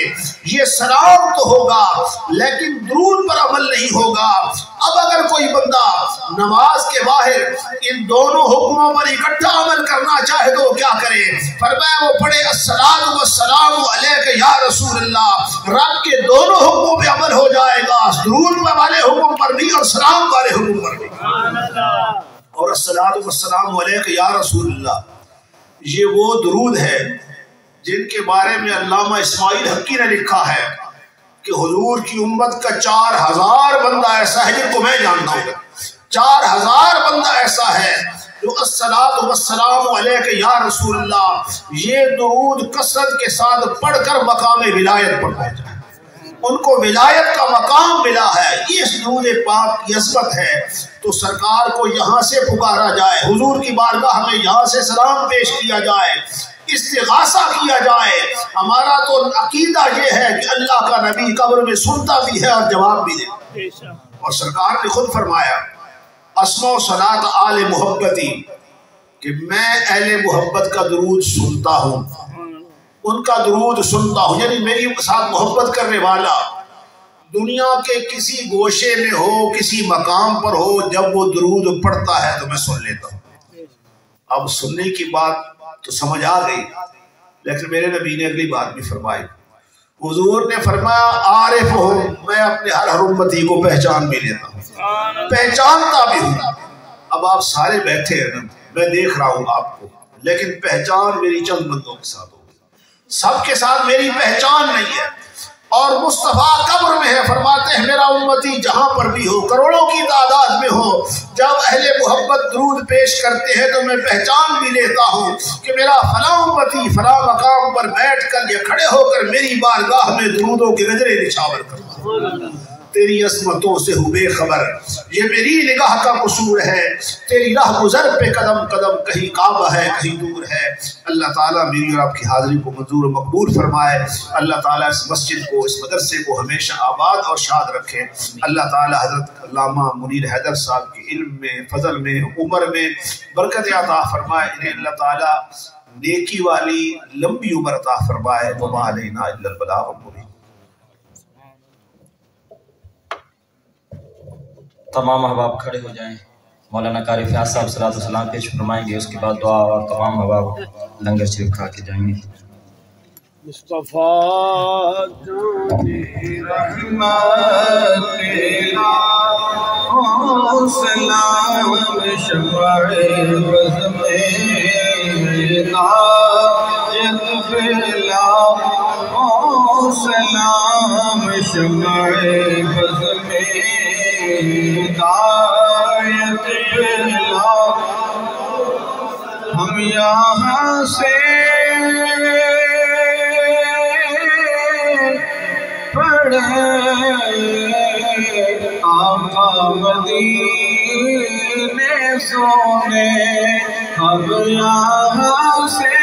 یہ سلام تو ہوگا لیکن درود پر عمل نہیں ہوگا۔ اب اگر کوئی بندہ نماز کے باہر ان دونوں حکموں پر اکٹھا عمل کرنا چاہے تو وہ کیا کرے؟ فرمایا وہ پڑھے الصلاۃ والسلام علیک یا رسول اللہ، رب کے دونوں حکموں پہ عمل ہو جائے گا، درود والے حکم پر بھی اور سلام والے حکم پر بھی۔ اور الصلاۃ والسلام علیک یا رسول اللہ یہ وہ درود ہے جن کے بارے میں علامہ اسماعیل حقی نے لکھا ہے کہ حضور کی امت کا 4000 بندہ ایسا ہے جن کو میں جانتا ہوں، 4000 بندہ ایسا ہے جو الصلاۃ والسلام علیک یا رسول اللہ یہ درود کثرت کے ساتھ پڑھ کر مقام ولایت پر پہنچا ہے، ان کو ولایت کا مقام ملا ہے۔ یہ درود پاک کی عظمت ہے۔ تو سرکار کو یہاں سے پکارا جائے، حضور کی بارگاہ میں یہاں سے سلام پیش کیا جائے، استغاثہ کیا جائے۔ ہمارا تو عقیدہ یہ ہے کہ اللہ کا نبی قبر میں سنتا بھی ہے اور جواب بھی دے۔ اور سرکار نے خود فرمایا اسمع صلاۃ آل محبتی، کہ میں اہل محبت کا درود سنتا ہوں، ان کا درود سنتا ہوں، یعنی میری ساتھ محبت کرنے والا دنیا کے کسی گوشے میں ہو، کسی مقام پر ہو، جب وہ درود پڑھتا ہے تو میں سن لیتا ہوں۔ اب سننے کی بات تو سمجھ آ گئی، لیکن میرے نبی نے اگلی بات بھی فرمائی، حضور نے فرمایا عارف ہو، میں اپنے ہر امتی کو پہچان بھی لیتا ہوں، پہچانتا بھی ہوں۔ اب آپ سارے بیٹھے ہیں نا، میں دیکھ رہا ہوں آپ کو، لیکن پہچان میری چند بندوں کے ساتھ ہوگی، سب کے ساتھ میری پہچان نہیں ہے۔ اور مصطفیٰ قبر میں ہے، فرماتے ہیں میرا امتی جہاں پر بھی ہو، کروڑوں کی تعداد میں ہو، جب اہل محبت درود پیش کرتے ہیں تو میں پہچان بھی لیتا ہوں کہ میرا فلاں امتی فلاں مقام پر بیٹھ کر یا کھڑے ہو کر میری بارگاہ میں درودوں کی نظریں نچھاور کرتا، تیری عظمتوں سے ہو بے خبر، یہ میری نگاہ کا قصور ہے، تیری راہ گزر پہ قدم قدم کہیں کعبہ ہے کہیں دور ہے۔ اللہ تعالیٰ میری اور آپ کی حاضری کو منظور و مقبول فرمائے، اللہ تعالیٰ اس مسجد کو، اس مدرسے کو ہمیشہ آباد اور شاد رکھے، اللہ تعالیٰ حضرت علامہ منیر حیدر صاحب کے علم میں، فضل میں، عمر میں برکت عطا فرمائے، انہیں اللہ تعالیٰ نیکی والی لمبی عمر عطا فرمائے، وما علینا الا البلاغ المبین۔ تمام احباب کھڑے ہو جائیں، مولانا قاری فیاض صاحب صلاۃ والسلام پیش فرمائیں گے، اس کے بعد دعا اور تمام احباب لنگر شریف کھا کے جائیں گے۔ مصطفیٰ جان رحمت سلام شمع بز میں نایت بلا سلام شمع بز میں ہدایت بلا، ہم یہاں سے پڑھے آقا مدینے سونے، ہم یہاں سے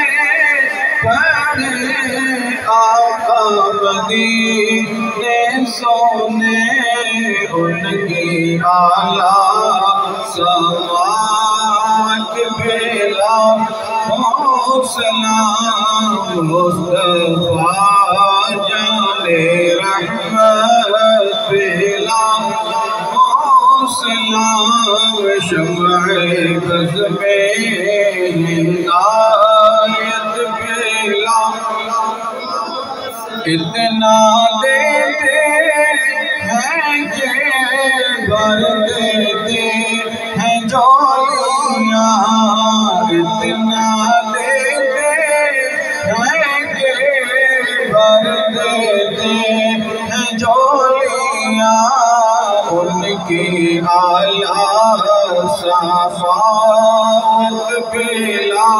پڑھے آقا مدینے سونے، ان کی اعلیٰ سماعت بلا سلام مصطفیٰ جان رحمت بلا سلام شمع بز میں ہدایت بلا، اتنا دیتے ہیں کہ بھر دیتے ہیں جولیاں، اتنا دیتے ہیں کہ بھر دیتے ہیں جولیاں، ان کی اعلیٰ صفات بلا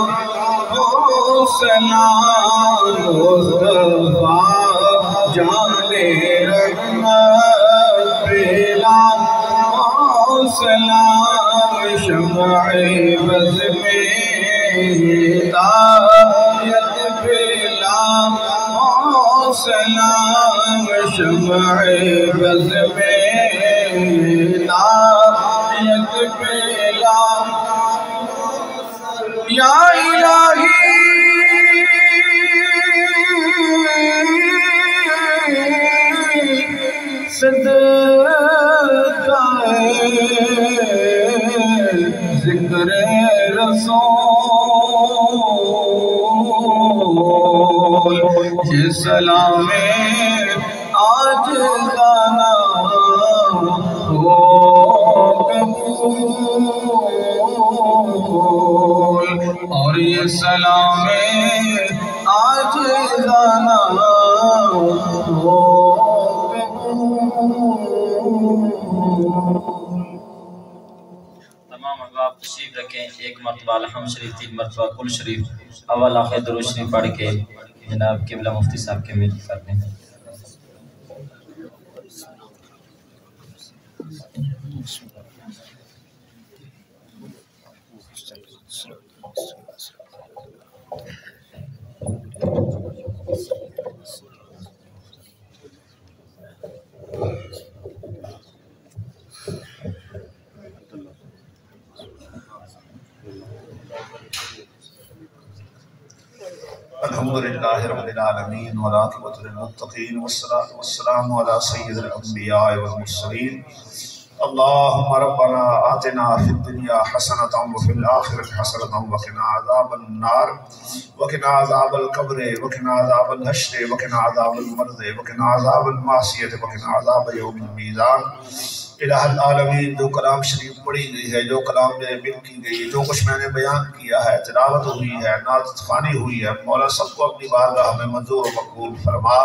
سلام مصطفیٰ جان رحمت بلا سلام شمع بز میں ہدایت بلا سلام شمع بز میں ہدایت بلا، یا الہی صدقہ ذکر رسول، یہ سلام آج گانا ہو قبول، اور یہ سلام آج گانا ہو تمام احباب تشریف رکھیں، ایک مرتبہ الحمد شریف، 3 مرتبہ کل شریف، اول آخر درود شریف پڑھ کے جناب قبلہ مفتی صاحب کے میل کر دیں۔ الحمدللہ رب العالمین والعاقبۃ للمتقین والصلاۃ والسلام علی سید الانبیاء والمرسلین، اللہم ربنا آتنا فی الدنیا حسنۃ وفی الآخرۃ حسنۃ وقنا عذاب النار وقنا عذاب القبر وقنا عذاب الحشر وقنا عذاب المرض وقنا عذاب المعصیۃ وقنا عذاب یوم المیزان۔ الہ العالمین، جو کلام شریف پڑھی گئی ہے، جو کلام میرے مل کی گئی ہے، جو کچھ میں نے بیان کیا ہے، تلاوت ہوئی ہے، نعت خوانی ہوئی ہے، مولا سب کو اپنی بارگاہ میں منظور و مقبول قبول فرما۔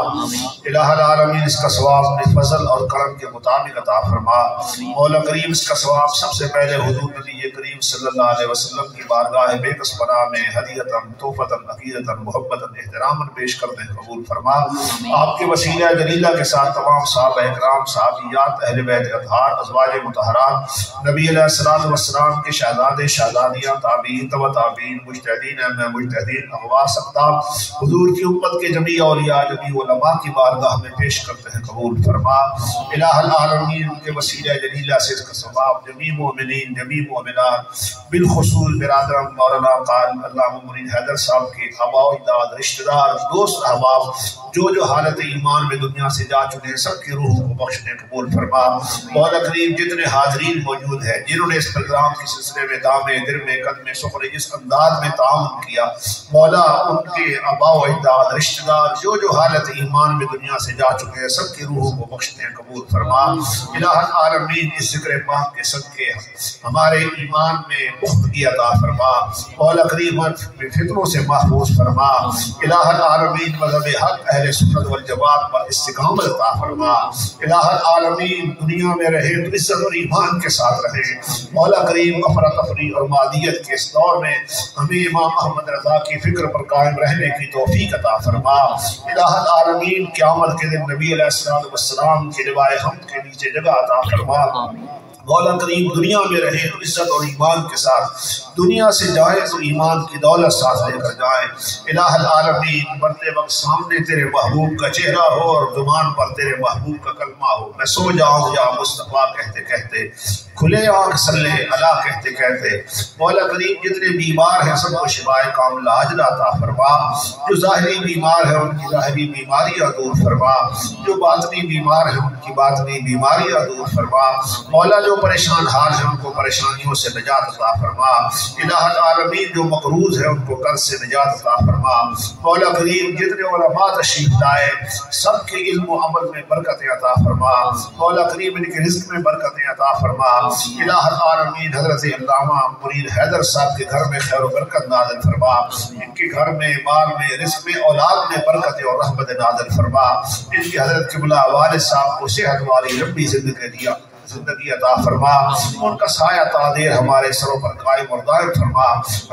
الہ العالمین اس کا ثواب اپنے فضل اور کرم کے مطابق عطا فرما۔ مولا کریم اس کا ثواب سب سے پہلے حضور نبی کریم صلی اللہ علیہ وسلم کی بارگاہ بے کس پناہ میں ہدیتاً توفتاً عقیدتاً محبتاً احتراماً پیش کر دیں، قبول فرما۔ آپ کے وسیلہ جلیلہ کے ساتھ تمام صحابہ اکرام، صحابیات، اہل بیت اطہار، ازواج مطہرات، نبی علیہ الصلوۃ والسلام کے شہزادے شہزادیاں، تابعین تبع تابعین، مجتہدین مجتہدین، اغواث اقطاب، حضور کی امت کے جمیع اولیاء جمیع علماء کی بارگاہ میں پیش کرتے ہیں، قبول فرما۔ الہ العالمین کے وسیلہ جلیلہ سے اس کا ثواب جمیع مومنین جمیع مومنات بالخصوص برادران مولانا قائم علامہ مرید حیدر صاحب کے آباء و اجداد، رشتہ دار، دوست احباب جو حالت ایمان میں دنیا سے جا چکے ہیں، سب کی روح کو بخشنے قبول فرما۔ مولا کریم جتنے حاضرین موجود ہیں جنہوں نے اس پروگرام کے سلسلے میں دامے درمے قدمے سخرے جس انداز میں تعاون کیا، مولا ان کے آباء و اجداد، رشتہ دار جو حالت ایمان میں دنیا سے جا چکے ہیں، سب کی روحوں کو بخشتے ہیں، قبول فرما۔ الہ العالمین اس ذکر پاک کے صدقے ہمارے ایمان میں پختگی عطا فرما۔ مولا کریم فتنوں سے محفوظ فرما۔ الہ العالمین مذہب حق اہل سنت والجماعت پر استقامت عطا فرما۔ الہ العالمین دنیا میں رہے تو عزت اور ایمان کے ساتھ رہے۔ مولا کریم افراتفری اور مادیت کے اس دور میں ہمیں امام احمد رضا کی فکر پر قائم رہنے کی توفیق عطا فرما۔ الہ العالمین قیامت کے دن نبی علیہ السلام کے لوائے حمد کے نیچے جگہ عطا فرما۔ مولا کریم دنیا میں رہے تو عزت اور ایمان کے ساتھ، دنیا سے جائیں تو ایمان کی دولت ساتھ لے کر جائیں۔ الہ العالمین مرتے وقت سامنے تیرے محبوب کا چہرہ ہو اور زبان پر تیرے محبوب کا کلمہ ہو، میں سو جاؤں یا مصطفیٰ کہتے کہتے، کھلے آنکھ صلی اللہ کہتے کہتے۔ مولا کریم جتنے بیمار ہیں سب کو شفائے کاملہ عاجلہ عطا فرما۔ جو ظاہری بیمار ہیں ان کی ظاہری بیماریاں دور فرما، جو باطنی بیمار ہیں ان کی باطنی بیماریاں دور فرما۔ مولا جو پریشان حال ہیں ان کو پریشانیوں سے نجات عطا فرما۔ الہ العالمین جو مقروض ہیں ان کو قرض سے نجات عطا فرما۔ مولا کریم جتنے علماء تشریف لائے سب کے علم و عمل میں برکتیں عطا فرما۔ مولا کریم ان کے رزق میں برکتیں عطا فرما۔ الہ العالمین حضرت علامہ مرید حیدر صاحب کے گھر میں خیر و برکت نازل فرما۔ ان کے گھر میں مال میں رزق میں اولاد میں برکت اور رحمت نازل فرما۔ ان کی حضرت قبلہ والد صاحب کو صحت والی لمبی زندگی عطا فرما۔ ان کا سایہ تعدیر ہمارے سروں پر قائم اور دائم فرما۔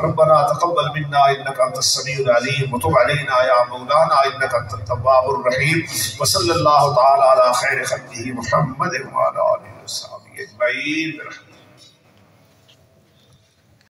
ربنا تقبل منا انک انت السمیع العلیم وتب علینا یا مولانا انک انت التواب الرحیم وصلی اللہ تعالی علی خیر خلقہ محمد وعلی آلہ وصحبہ اجمعین۔